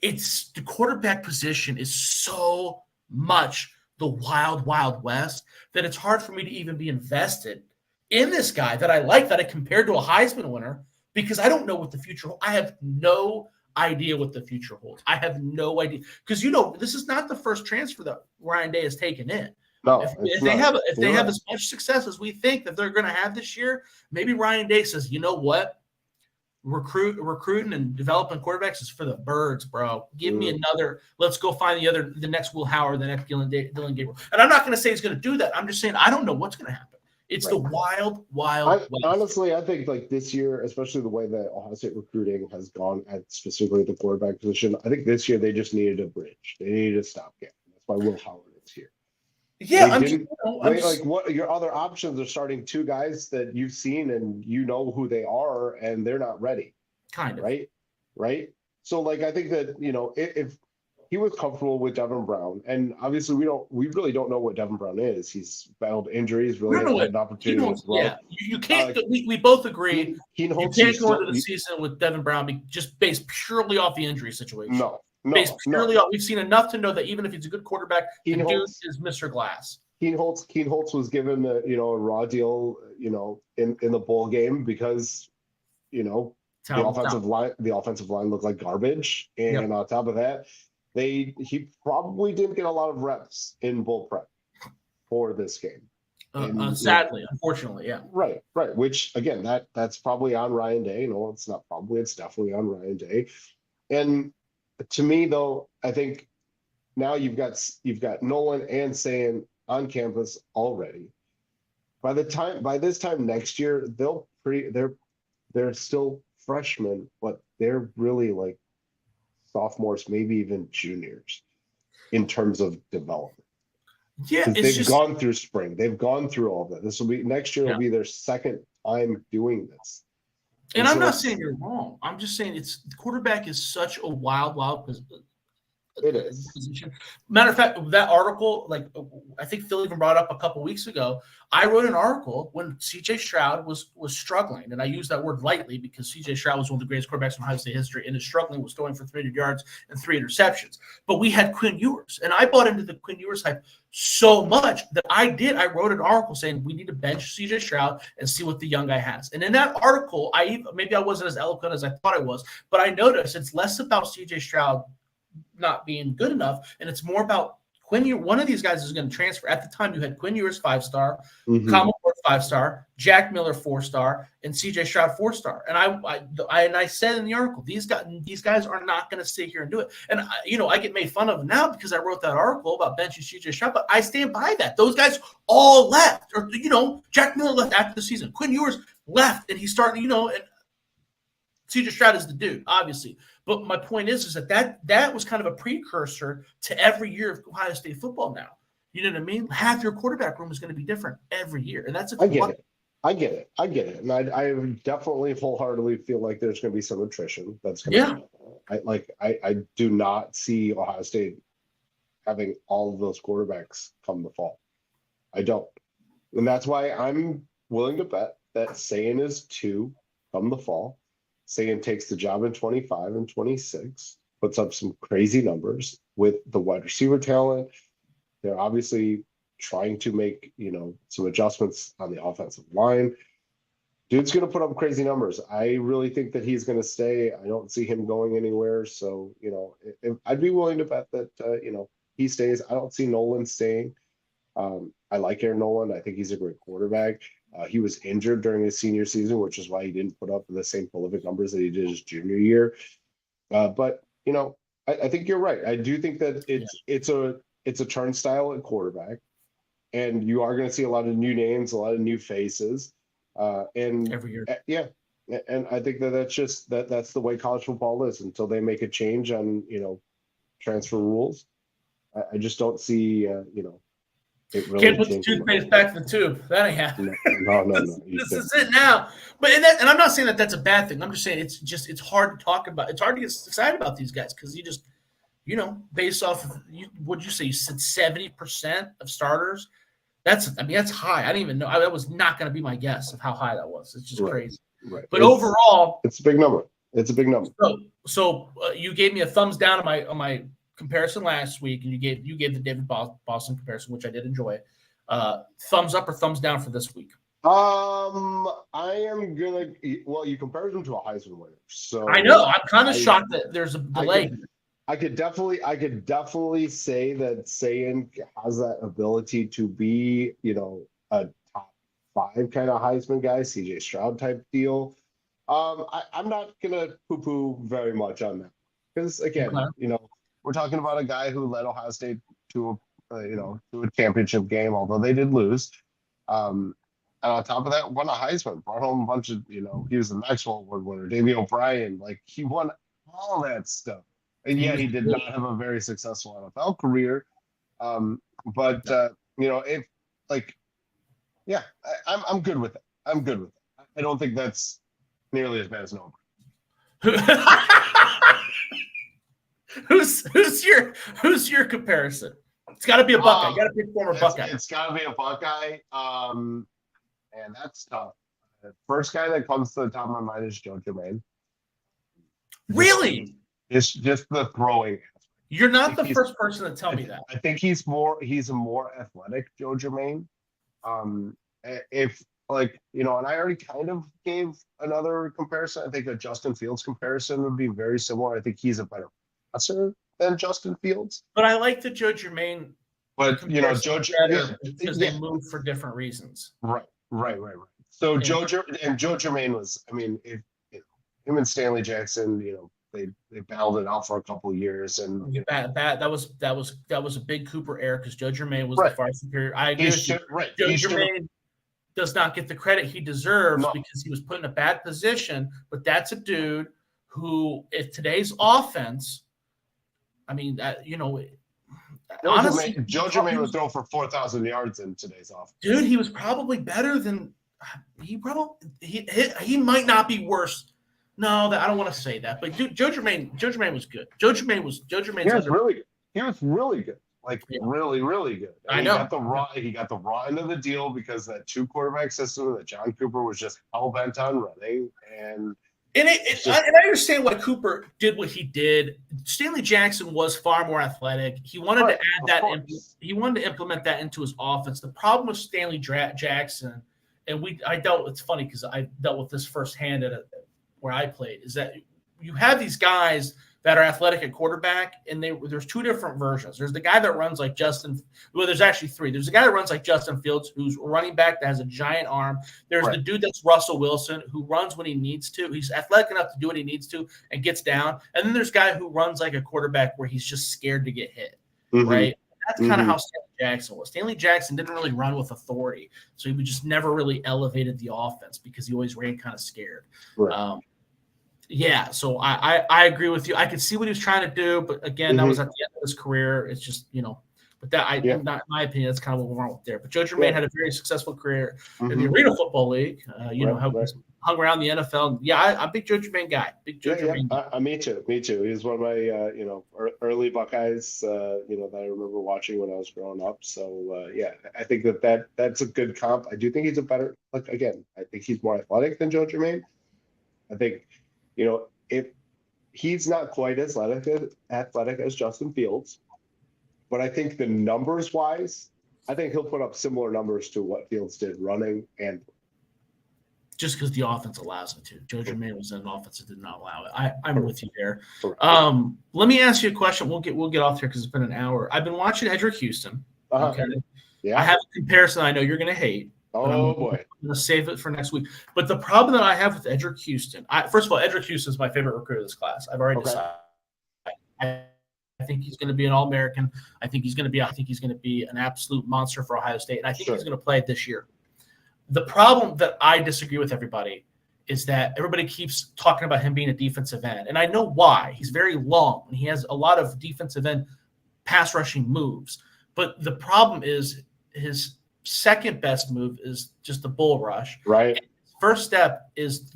it's the quarterback position is so much the wild west that it's hard for me to even be invested in this guy that I like, that I compared to a Heisman winner, because I don't know what the future holds. I have no idea what the future holds. I have no idea, because this is not the first transfer that Ryan Day has taken in. No, if they have as much success as we think that they're going to have this year, maybe Ryan Day says, you know what, recruiting and developing quarterbacks is for the birds, bro. Give me another. Let's go find the next Will Howard, the next Dylan Gabriel. And I'm not going to say he's going to do that. I'm just saying I don't know what's going to happen. It's the wild. Honestly, I think like this year, especially the way that Ohio State recruiting has gone at specifically the quarterback position, I think this year they just needed a bridge. They needed a stopgap. That's why Will Howard is here. Yeah, what your other options are starting 2 guys that you've seen and you know who they are, and they're not ready. Kind of right. So like I think that if he was comfortable with Devin Brown, and obviously we really don't know what Devin Brown is. He's battled injuries, really had an opportunity to grow. Yeah, you can't. We both agree. You can't go into the season with Devin Brown just based purely off the injury situation. No. Based purely on, we've seen enough to know that even if he's a good quarterback, the dude is Mr. Glass. Keenholz was given a raw deal, in the bowl game because, the offensive line looked like garbage, and on top of that, he probably didn't get a lot of reps in bowl prep for this game. Sadly, unfortunately, yeah. Right. Which again, that's probably on Ryan Day. No, it's not probably. It's definitely on Ryan Day, and. To me, though, I think now you've got Nolan and Sayin on campus already. By this time next year, they're still freshmen, but they're really like sophomores, maybe even juniors, in terms of development. Yeah, they've gone through spring, they've gone through all that. This will be next year. Will be their second time doing this. And I'm not saying you're wrong. I'm just saying the quarterback is such a wild It is. position. Matter of fact, that article, like I think Phil even brought up a couple weeks ago. I wrote an article when C.J. Stroud was struggling, and I use that word lightly because C.J. Stroud was one of the greatest quarterbacks in Ohio State history, and is struggling, was throwing for 300 yards and 3 interceptions. But we had Quinn Ewers, and I bought into the Quinn Ewers hype so much that I wrote an article saying we need to bench C.J. Stroud and see what the young guy has. And in that article, maybe I wasn't as eloquent as I thought I was, but I noticed it's less about C.J. Stroud not being good enough, and it's more about Quinn Ewers. One of these guys is going to transfer. At the time, you had Quinn Ewers 5-star, Commodore 5-star, Jack Miller 4-star, and C.J. Stroud 4-star. And I said in the article, these guys are not going to sit here and do it. And I get made fun of now because I wrote that article about benching C.J. Stroud, but I stand by that. Those guys all left, or Jack Miller left after the season. Quinn Ewers left, and he started. And C.J. Stroud is the dude, obviously. But my point is that was kind of a precursor to every year of Ohio State football now. You know what I mean? Half your quarterback room is going to be different every year. And that's I get it. And I definitely wholeheartedly feel like there's going to be some attrition. That's going to happen. I do not see Ohio State having all of those quarterbacks come the fall. I don't. And that's why I'm willing to bet that Sayin is 2 come the fall. Sayin takes the job in 25 and 26, puts up some crazy numbers with the wide receiver talent. They're obviously trying to make, some adjustments on the offensive line. Dude's going to put up crazy numbers. I really think that he's going to stay. I don't see him going anywhere. So, I'd be willing to bet that, he stays. I don't see Nolan staying. I like Aaron Nolan. I think he's a great quarterback. He was injured during his senior season, which is why he didn't put up the same prolific numbers that he did his junior year. But I think you're right. I do think that it's a turnstile at quarterback, and you are going to see a lot of new names, a lot of new faces, and every year. And I think that's the way college football is until they make a change on transfer rules. I just don't see it really can't put the toothpaste back in the tube. That ain't happening. No. This is it now. But and I'm not saying that that's a bad thing. I'm just saying it's hard to talk about. It's hard to get excited about these guys because you just based off of what'd you say? You said 70% of starters. That's high. I didn't even know. That was not going to be my guess of how high that was. It's just crazy. Right. But overall, it's a big number. It's a big number. So you gave me a thumbs down on my comparison last week, and you gave the David Boston comparison, which I did enjoy. Thumbs up or thumbs down for this week? I am gonna. Well, you compared him to a Heisman winner, so I know I'm kind of shocked that there's a delay. I could definitely say that Sayin has that ability to be, a top 5 kind of Heisman guy, C.J. Stroud type deal. I'm not gonna poo-poo very much on that because again, we're talking about a guy who led Ohio State to a championship game, although they did lose. And on top of that, won a Heisman, brought home a bunch of, he was the Maxwell Award winner, Davey O'Brien, he won all that stuff. And yet he did not have a very successful NFL career. I'm good with it. I'm good with it. I don't think that's nearly as bad as Noah. Who's your comparison? It's got to be a Buckeye. You got to be a former Buckeye. It's got to be a Buckeye. And that's tough. The first guy that comes to the top of my mind is Joe Germain. Really? It's just the throwing. You're not the first person to tell me that. I think he's a more athletic Joe Germain. And I already kind of gave another comparison. I think a Justin Fields comparison would be very similar. I think he's a better passer than Justin Fields. But I like the Joe Germain. But Joe Germain because they move for different reasons. Right. So Joe Germain was. I mean, him and Stanley Jackson, they battled it out for a couple of years, and that was a big Cooper error because Joe Germain was the far superior. I agree with you. Right. Joe Germain does not get the credit he deserves because he was put in a bad position. But that's a dude who, if today's offense, honestly, Joe Germain would throw for 4,000 yards in today's offense. Dude, he was probably better than he might not be worse. No, I don't want to say that, but Joe Germain was good. Joe Germain's really good. he was really good. Like Yeah. really, really good. I And know. he got the raw end of the deal because that 2 quarterback system that John Cooper was just hell bent on running. And And it's just I understand why Cooper did what he did. Stanley Jackson was far more athletic. He wanted to right, add of that. course. He wanted to implement that into his offense. The problem with Stanley Jackson, and I dealt. It's funny because I dealt with this firsthand where I played. Is that you have these guys that are athletic at quarterback, and there's two different versions. There's the guy that runs like Justin. Well, there's actually three. There's the guy that runs like Justin Fields, who's a running back that has a giant arm. There's Right. the dude that's Russell Wilson, who runs when he needs to. He's athletic enough to do what he needs to and gets down. And then there's a guy who runs like a quarterback where he's just scared to get hit, right? That's kind of how Stanley Jackson was. Stanley Jackson didn't really run with authority, so he just never really elevated the offense because he always ran kind of scared. Right. Yeah, so I agree with you. I could see what he was trying to do, but again, that was at the end of his career. It's just, but that not in my opinion, that's kind of what we're wrong with there. But Joe Germain had a very successful career in the Arena Football League. Hung around the NFL. Yeah, I'm a big Joe Germain guy. Big Joe Germain guy. Me too. He was one of my early Buckeyes. That I remember watching when I was growing up. So I think that's a good comp. I do think he's a better. Like again, I think he's more athletic than Joe Germain. I think. If he's not quite as athletic as Justin Fields, but I think the numbers wise, I think he'll put up similar numbers to what Fields did running and just because the offense allows it to. Joe Germain was in an offense that did not allow it. I'm with you there. Let me ask you a question. We'll get off here because it's been an hour. I've been watching Edric Houston. Okay. Yeah. I have a comparison I know you're going to hate. Oh, boy. I'm going to save it for next week. But the problem that I have with Edric Houston, first of all, Edric Houston is my favorite recruit of this class. I've already decided. I think he's going to be an All-American. I think he's going to be an absolute monster for Ohio State. And I think he's going to play this year. The problem that I disagree with everybody is that everybody keeps talking about him being a defensive end. And I know why. He's very long, and he has a lot of defensive end pass rushing moves. But the problem is his second best move is just the bull rush. Right. And first step is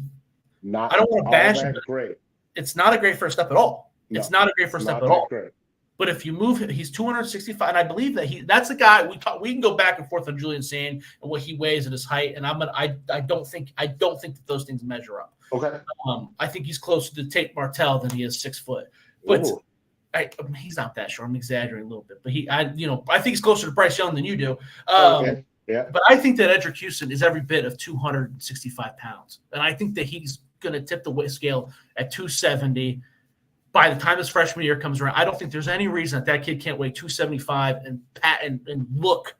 not. I don't want to bash him. Great. It's not a great first step at all. No, it's not a great first step at all. Great. But if you move, he's 265, and I believe that that's the guy we can go back and forth on Julian Sayin and what he weighs and his height, and I don't think that those things measure up. Okay. I think he's closer to Tate Martell than he is 6 foot. But he's not that short. I'm exaggerating a little bit, but I think he's closer to Bryce Young than you do. Okay. Yeah. But I think that Edric Houston is every bit of 265 pounds, and I think that he's going to tip the weight scale at 270. By the time his freshman year comes around, I don't think there's any reason that kid can't weigh 275 and look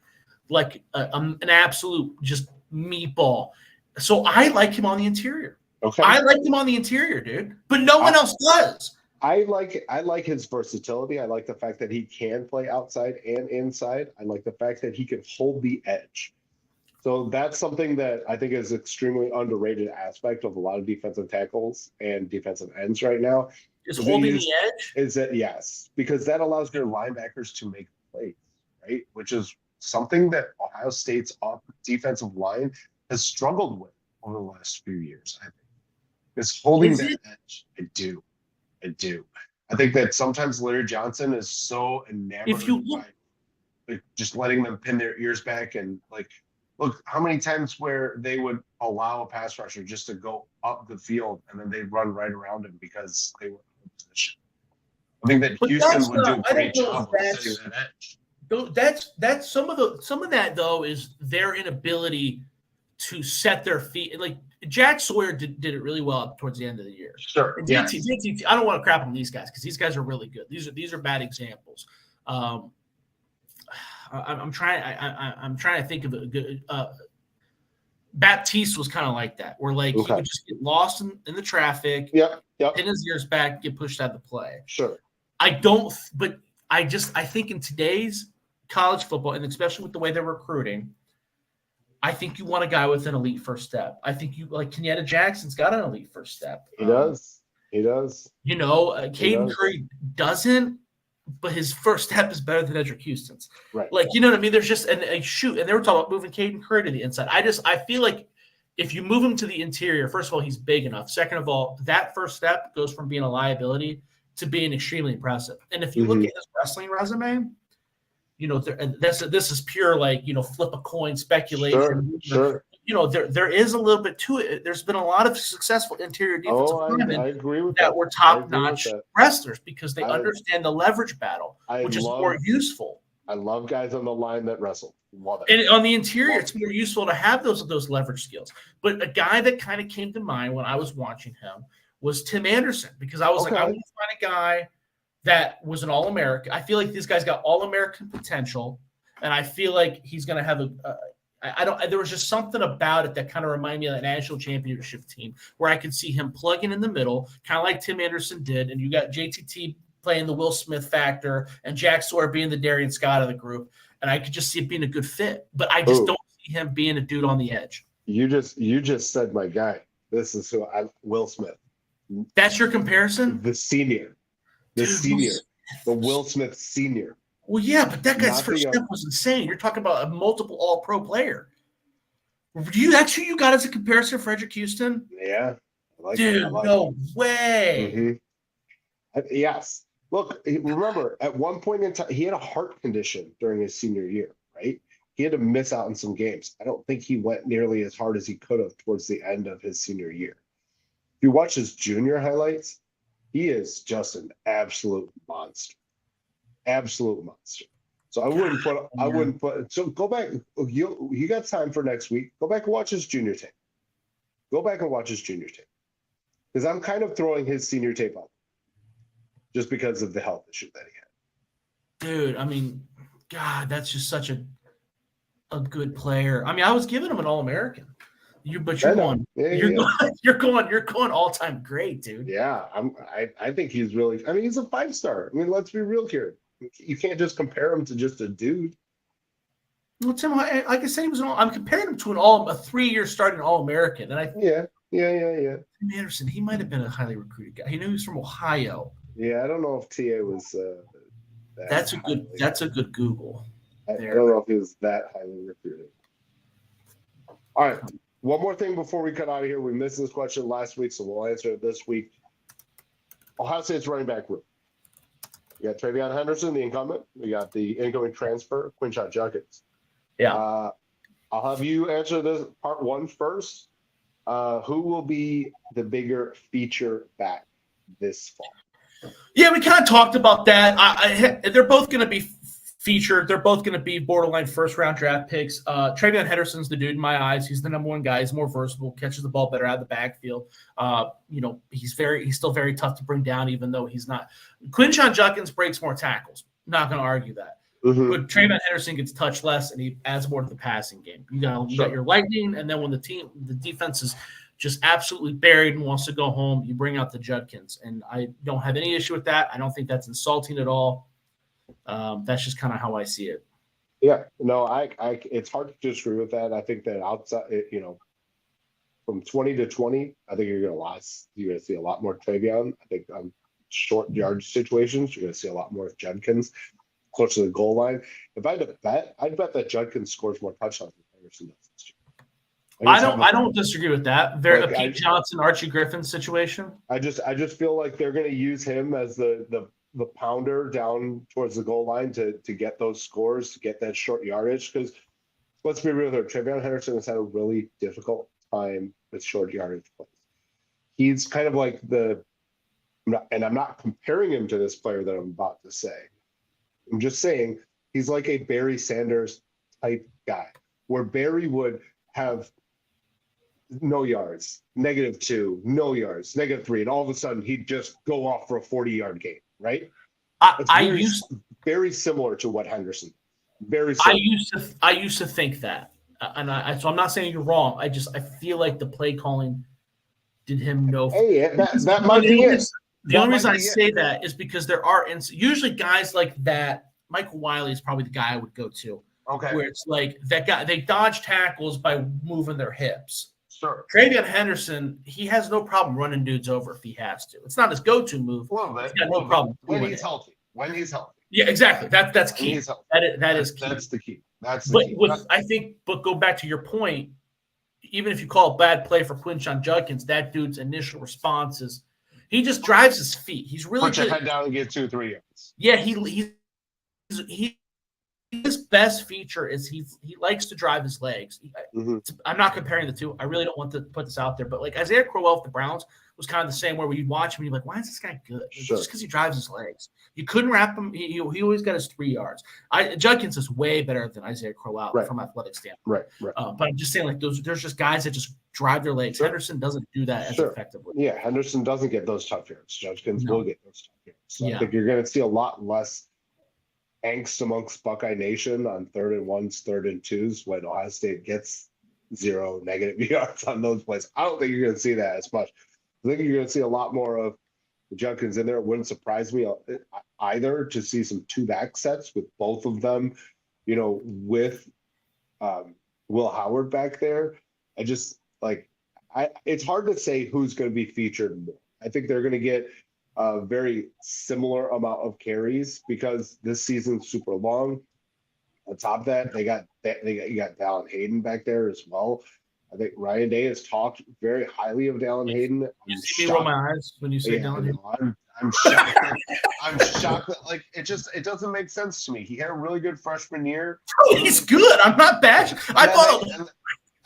like an absolute just meatball. So I like him on the interior. Okay. I like him on the interior, dude. But no one else does. I like his versatility. I like the fact that he can play outside and inside. I like the fact that he can hold the edge. So that's something that I think is extremely underrated aspect of a lot of defensive tackles and defensive ends right now. Is holding the edge? Is that yes, because that allows their linebackers to make plays, right? Which is something that Ohio State's defensive line has struggled with over the last few years, I think. Is holding that edge. I do. I think that sometimes Larry Johnson is so enamored by just letting them pin their ears back and look how many times where they would allow a pass rusher just to go up the field and then they'd run right around him because they were in position. I think that Houston would do a great job of setting that edge. That's some of that though is their inability to set their feet. Like Jack Sawyer did it really well towards the end of the year. Sure. DT, I don't want to crap on these guys because these guys are really good. These are bad examples. I'm trying to think of a good. Baptiste was kind of like that, where he would just get lost in the traffic. Pin his ears back, get pushed out of the play. Sure. I think in today's college football, and especially with the way they're recruiting, I think you want a guy with an elite first step. I think Kenyatta Jackson's got an elite first step. He does. Caden Curry doesn't, but his first step is better than Edric Houston's. Right. You know what I mean? There's just and they were talking about moving Caden Curry to the inside. I feel like if you move him to the interior, first of all, he's big enough. Second of all, that first step goes from being a liability to being extremely impressive. And if you look at his wrestling resume, this is pure flip a coin speculation. Sure. There is a little bit to it. There's been a lot of successful interior defensive linemen I agree with that were top-notch wrestlers because they understand the leverage battle, which is more useful. I love guys on the line that wrestle. Love it. And on the interior, it's more useful to have those leverage skills. But a guy that kind of came to mind when I was watching him was Tim Anderson, because I was like, I want to find a guy that was an All-American. I feel like this guy's got All-American potential, and I feel like he's going to have there was just something about it that kind of reminded me of that national championship team where I could see him plugging in the middle, kind of like Tim Anderson did, and you got JTT playing the Will Smith factor and Jack Sawyer being the Darian Scott of the group, and I could just see it being a good fit. But I just don't see him being a dude on the edge. You just said my guy. This is Will Smith. That's your comparison? The senior. The Will Smith senior. Well, yeah, but that guy's first step was insane. You're talking about a multiple All-Pro player. That's who you got as a comparison for Frederick Houston? Yeah. No way. Yes. Look, remember, at one point in time, he had a heart condition during his senior year, right? He had to miss out on some games. I don't think he went nearly as hard as he could have towards the end of his senior year. If you watch his junior highlights, he is just an absolute monster. Absolute monster. So I wouldn't put so go back. You got time for next week. Go back and watch his junior tape. Because I'm kind of throwing his senior tape out just because of the health issue that he had. Dude, I mean, God, that's just such a good player. I mean, I was giving him an All-American. You're going all-time great, dude. Yeah, I think he's really. I mean, he's a 5-star. I mean, let's be real here. You can't just compare him to just a dude. Well, Tim, like I said, I'm comparing him to a 3-year starting All-American, and Yeah. Tim Anderson, he might have been a highly recruited guy. He knew he was from Ohio. Yeah, I don't know if TA was. That's a good Google. I don't know if he was that highly recruited. All right. One more thing before we cut out of here. We missed this question last week, so we'll answer it this week. Ohio State's running back room. We got Travion Henderson, the incumbent. We got the incoming transfer, Quinshon Judkins. Yeah. I'll have you answer this part one first. Who will be the bigger feature back this fall? Yeah, we kind of talked about that. They're both going to be featured. They're both going to be borderline first-round draft picks. Travion Henderson's the dude in my eyes. He's the number one guy. He's more versatile, catches the ball better out of the backfield. He's still very tough to bring down, even though he's not. Quinshon Judkins breaks more tackles. Not going to argue that. Mm-hmm. But Travion Henderson gets touched less, and he adds more to the passing game. You got your lightning, and then when the defense is just absolutely buried and wants to go home, you bring out the Judkins. And I don't have any issue with that. I don't think that's insulting at all. That's just kind of how I see it. Yeah, no, I it's hard to disagree with that. I think that outside, from 20 to 20, I think you're going to see a lot more Travion. I think on short yardage situations, you're going to see a lot more of Judkins close to the goal line. If I had to bet, I'd bet that Judkins scores more touchdowns than Henderson does this year. I don't disagree with that. They're a Pete Johnson, Archie Griffin situation. I just feel like they're going to use him as the pounder down towards the goal line to get those scores, to get that short yardage. Because let's be real here, Travion Henderson has had a really difficult time with short yardage plays. He's kind of like I'm not comparing him to this player that I'm about to say. I'm just saying he's like a Barry Sanders type guy, where Barry would have no yards, -2, no yards, -3, and all of a sudden he'd just go off for a 40-yard game, right? Very similar to what Henderson. Very similar. I used to think that, so I'm not saying you're wrong. I feel like the play calling did him no. Hey, that might be it. The only reason I say that is because there are usually guys like that. Michael Wiley is probably the guy I would go to. Okay. Where it's like that guy, they dodge tackles by moving their hips. Sure. Travion Henderson, he has no problem running dudes over if he has to. It's not his go-to move. He's got no problem when he's healthy. Yeah, exactly. That's key. That is key. That's the key. But go back to your point. Even if you call it bad play for Quinshon Judkins, that dude's initial response is He just drives his feet. He's really Put your good. head down and get 2-3 yards. Yeah, he his best feature is he likes to drive his legs. I'm not comparing the two. I really don't want to put this out there, but like Isaiah Crowell with the Browns was kind of the same, where you'd watch him and you're like, why is this guy good? Sure. Just because he drives his legs. You couldn't wrap him. He always got his 3 yards. Judkins is way better than Isaiah Crowell from athletic standpoint. Right. But I'm just saying, like there's just guys that just drive their legs. Sure. Henderson doesn't do that as effectively. Yeah, Henderson doesn't get those tough yards. Judkins will get those tough yards. So I think you're going to see a lot less angst amongst Buckeye Nation on 3rd and 1s, 3rd and 2s when Ohio State gets 0 negative yards on those plays. I don't think you're going to see that as much. I think you're going to see a lot more of Judkins in there. It wouldn't surprise me either to see some 2-back sets with both of them, with Will Howard back there. It's hard to say who's going to be featured more. I think they're going to get a very similar amount of carries because this season's super long. On top of that, you got Dallin Hayden back there as well. I think Ryan Day has talked very highly of Dallin Hayden. You see me roll my eyes when you say Dallin Hayden? I'm shocked. I'm shocked that it doesn't make sense to me. He had a really good freshman year. Oh, he's good. I'm not bashing.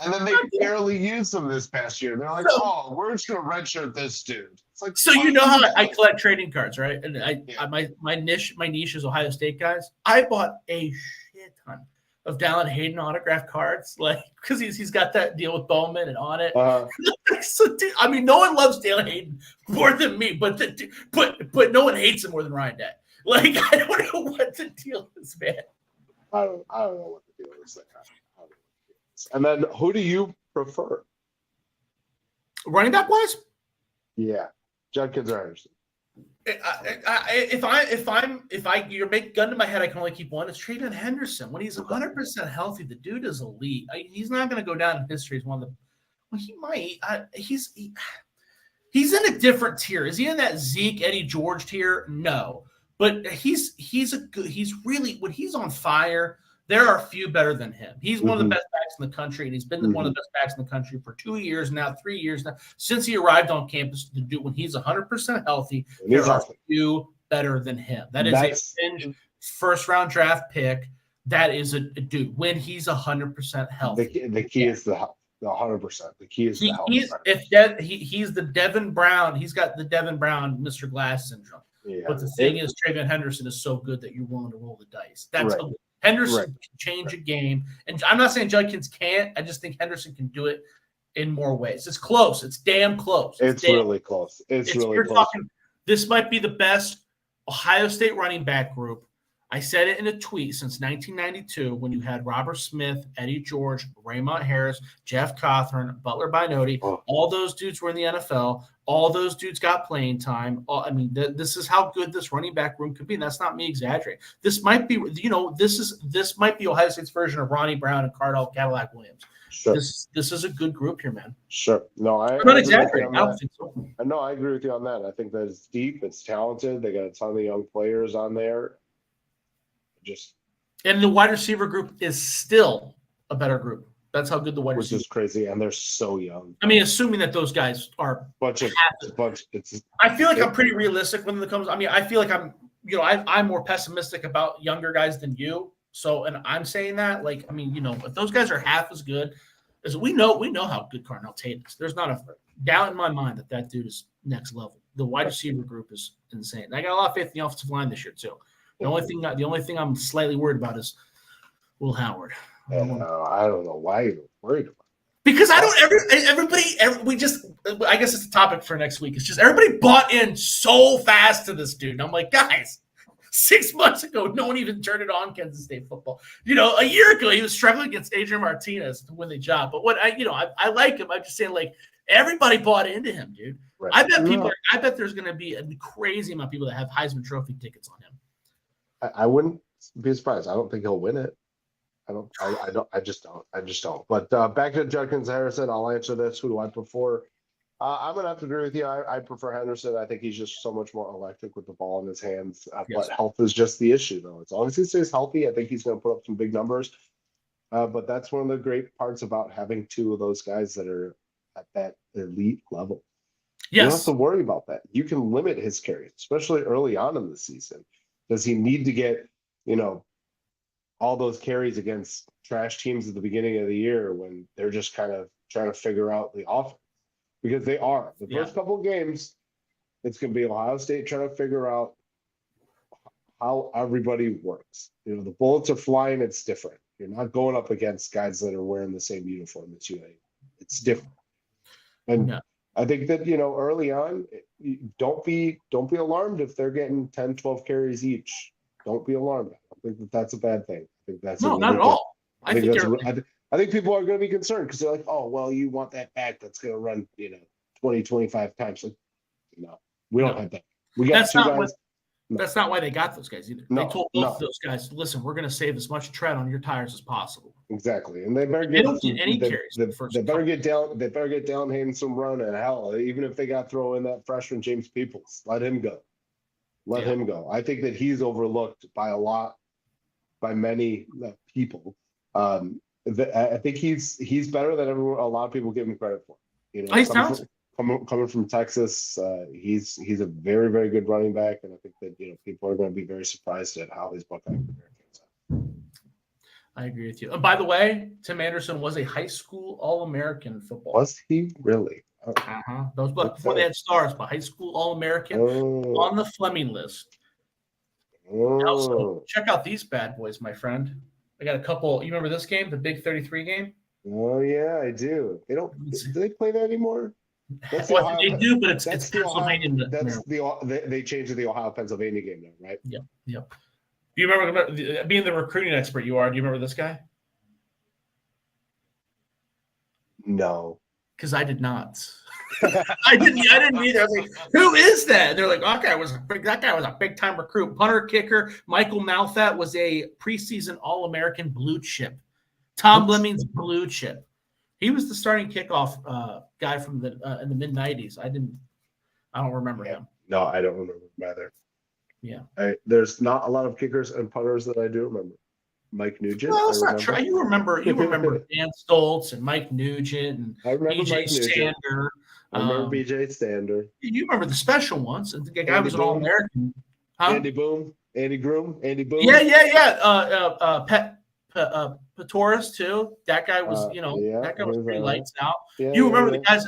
And then they barely used him this past year. They're like, we're just going to redshirt this dude. It's like, so you know how I collect trading cards, right? And my niche is Ohio State guys. I bought a shit ton of Dallin Hayden autograph cards, like because he's got that deal with Bowman and on it. So, dude, I mean, no one loves Dallin Hayden more than me, but no one hates him more than Ryan Day. Like I don't know what the deal is, man. I don't know what the deal is there. And then, who do you prefer? Running back wise? Yeah, Judkins or Henderson. If you're making gun to my head, I can only keep one. It's Travion Henderson. When he's 100% healthy, the dude is elite. He's not going to go down in history as one of the. Well, he might. He's in a different tier. Is he in that Zeke Eddie George tier? No, but he's really when he's on fire. There are a few better than him. He's one of the best backs in the country, and he's been one of the best backs in the country for 2 years now, 3 years now. Since he arrived on campus, when he's 100% healthy, there are a few better than him. That's a first-round draft pick. That is a dude when he's 100% healthy. The key is the health. 100%. The key is the health. He's the Devin Brown. He's got the Devin Brown, Mr. Glass syndrome. Yeah. But the thing is, Travion Henderson is so good that you're willing to roll the dice. That's Henderson can change a game. And I'm not saying Judkins can't. I just think Henderson can do it in more ways. It's close. It's damn close. It's really close. It's really close. This might be the best Ohio State running back group. I said it in a tweet since 1992 when you had Robert Smith, Eddie George, Raymond Harris, Jeff Cothran, Butler Binotti. All those dudes were in the NFL. All those dudes got playing time. This is how good this running back room could be. And that's not me exaggerating. This might be, this might be Ohio State's version of Ronnie Brown and Cardell Cadillac Williams. Sure. This is a good group here, man. Sure. No, I'm not exaggerating. I don't think so. No, I agree with you on that. I think that it's deep. It's talented. They got a ton of young players on there. And the wide receiver group is still a better group. That's how good the wide receiver. Which is crazy, and they're so young. I mean, assuming that those guys are I feel like I'm pretty realistic when it comes. I mean, I feel like I'm more pessimistic about younger guys than you. So, and I'm saying that, like, I mean, if those guys are half as good as we know how good Carnell Tate is. There's not a doubt in my mind that dude is next level. The wide receiver group is insane. And I got a lot of faith in the offensive line this year too. The only thing I'm slightly worried about is Will Howard. I don't know why you're worried about it. Because I don't I guess it's a topic for next week. It's just everybody bought in so fast to this dude. And I'm like, guys, 6 months ago, no one even turned it on Kansas State football. A year ago, he was struggling against Adrian Martinez to win the job. But I like him. I'm just saying, like, everybody bought into him, dude. Right. I bet there's going to be a crazy amount of people that have Heisman Trophy tickets on him. I wouldn't be surprised. I don't think he'll win it. I just don't. But back to Judkins Harrison, I'll answer this. Who do I prefer? I'm gonna have to agree with you. I prefer Henderson. I think he's just so much more electric with the ball in his hands. But health is just the issue, though. As long as he stays healthy, I think he's gonna put up some big numbers. But that's one of the great parts about having two of those guys that are at that elite level. You don't have Yes. to worry about that. You can limit his carries, especially early on in the season. Does he need to get, all those carries against trash teams at the beginning of the year when they're just kind of trying to figure out the offense? Because they are. The Yeah. first couple of games, it's going to be Ohio State trying to figure out how everybody works. The bullets are flying. It's different. You're not going up against guys that are wearing the same uniform as you. It's different. And Yeah. I think that, early on, don't be alarmed if they're getting 10, 12 carries each. Don't be alarmed. I don't think that that's a bad thing. I think that's No, not at all. I think I think people are going to be concerned because they're like, oh, well, you want that back that's going to run, 20, 25 times. Like, no, we don't have that. We got That's two not guys. That's not why they got those guys either. No, They told both of those guys, listen, we're going to save as much tread on your tires as possible. Exactly. And they better They don't get any carries they, the first they better couple. get down. They better get down Hayden some run, and hell, even if they got to throw in that freshman James Peoples, let him go. Let him go. I think that he's overlooked by many people. I think he's better than a lot of people give him credit for. He's talented. Coming from Texas, he's a very, very good running back, and I think that people are going to be very surprised at how his Buckeye career turns out. I agree with you. And by the way, Tim Anderson was a high school All-American football. Was he really? Oh. Those before they had stars, but high school All-American on the Fleming list. Also, check out these bad boys, my friend. I got a couple. You remember this game, the Big 33 game? Oh yeah, I do. Do they play that anymore? They do, but it's Pennsylvania. They changed to the Ohio Pennsylvania game now, right? Yep. Do you remember being the recruiting expert you are? Do you remember this guy? No, because I did not. I didn't either. I was like, "Who is that?" And they're like, "That guy was a big time recruit, punter, kicker." Michael Malthat was a preseason All-American blue chip. Tom Lemming's blue chip. He was the starting kickoff guy from in the mid '90s. I don't remember him. No, I don't remember him either. Yeah, there's not a lot of kickers and punters that I do remember. Mike Nugent. No, that's not true. You remember Dan Stoltz and Mike Nugent and BJ Stander. I remember BJ Stander. You remember the special ones. And the guy was an All-American. Huh? Andy Boom. Andy Boom. Yeah. Petoris too. That guy was, that guy was pretty lights out. Yeah, you remember the guys,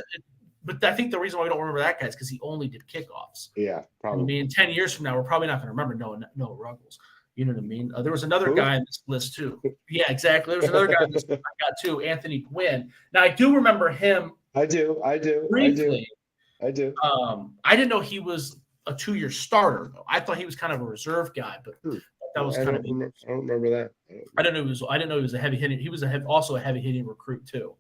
but I think the reason why we don't remember that guy is because he only did kickoffs. Yeah, probably. I mean, 10 years from now, we're probably not going to remember Noah Ruggles. You know what I mean? There was another guy in this list too. Yeah, exactly. There was another guy in this list I got too, Anthony Quinn. Now I do remember him. I do. Briefly. I do. I didn't know he was a 2-year starter. I thought he was kind of a reserve guy, but that was kind of. I don't remember that. I didn't know he was a heavy hitting. He was also a heavy hitting recruit too.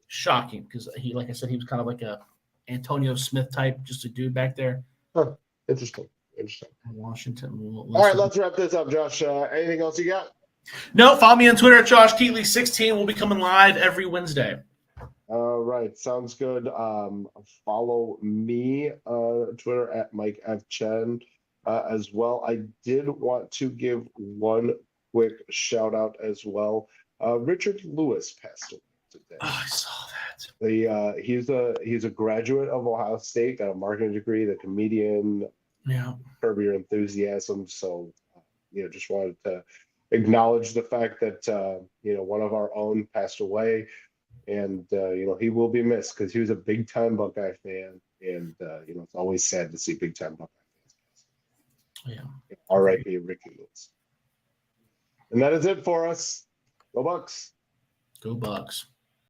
Shocking because he, like I said, he was kind of like a Antonio Smith type, just a dude back there. Huh. Interesting. Washington. All right, let's wrap this up, Josh. Anything else you got? No, follow me on Twitter at Josh Keatley16. We'll be coming live every Wednesday. All right, sounds good. Follow me Twitter at Mike F. Chen as well. I did want to give one quick shout out as well. Richard Lewis passed away today. Oh, I saw that. He's a graduate of Ohio State, got a marketing degree, the comedian. Yeah. Curb Your Enthusiasm. So, just wanted to acknowledge the fact that, one of our own passed away and, he will be missed because he was a big time Buckeye fan. And, it's always sad to see big time Buckeye fans. Yeah. R.I.P. Ricky Lewis. And that is it for us. Go Bucks. Go Bucks.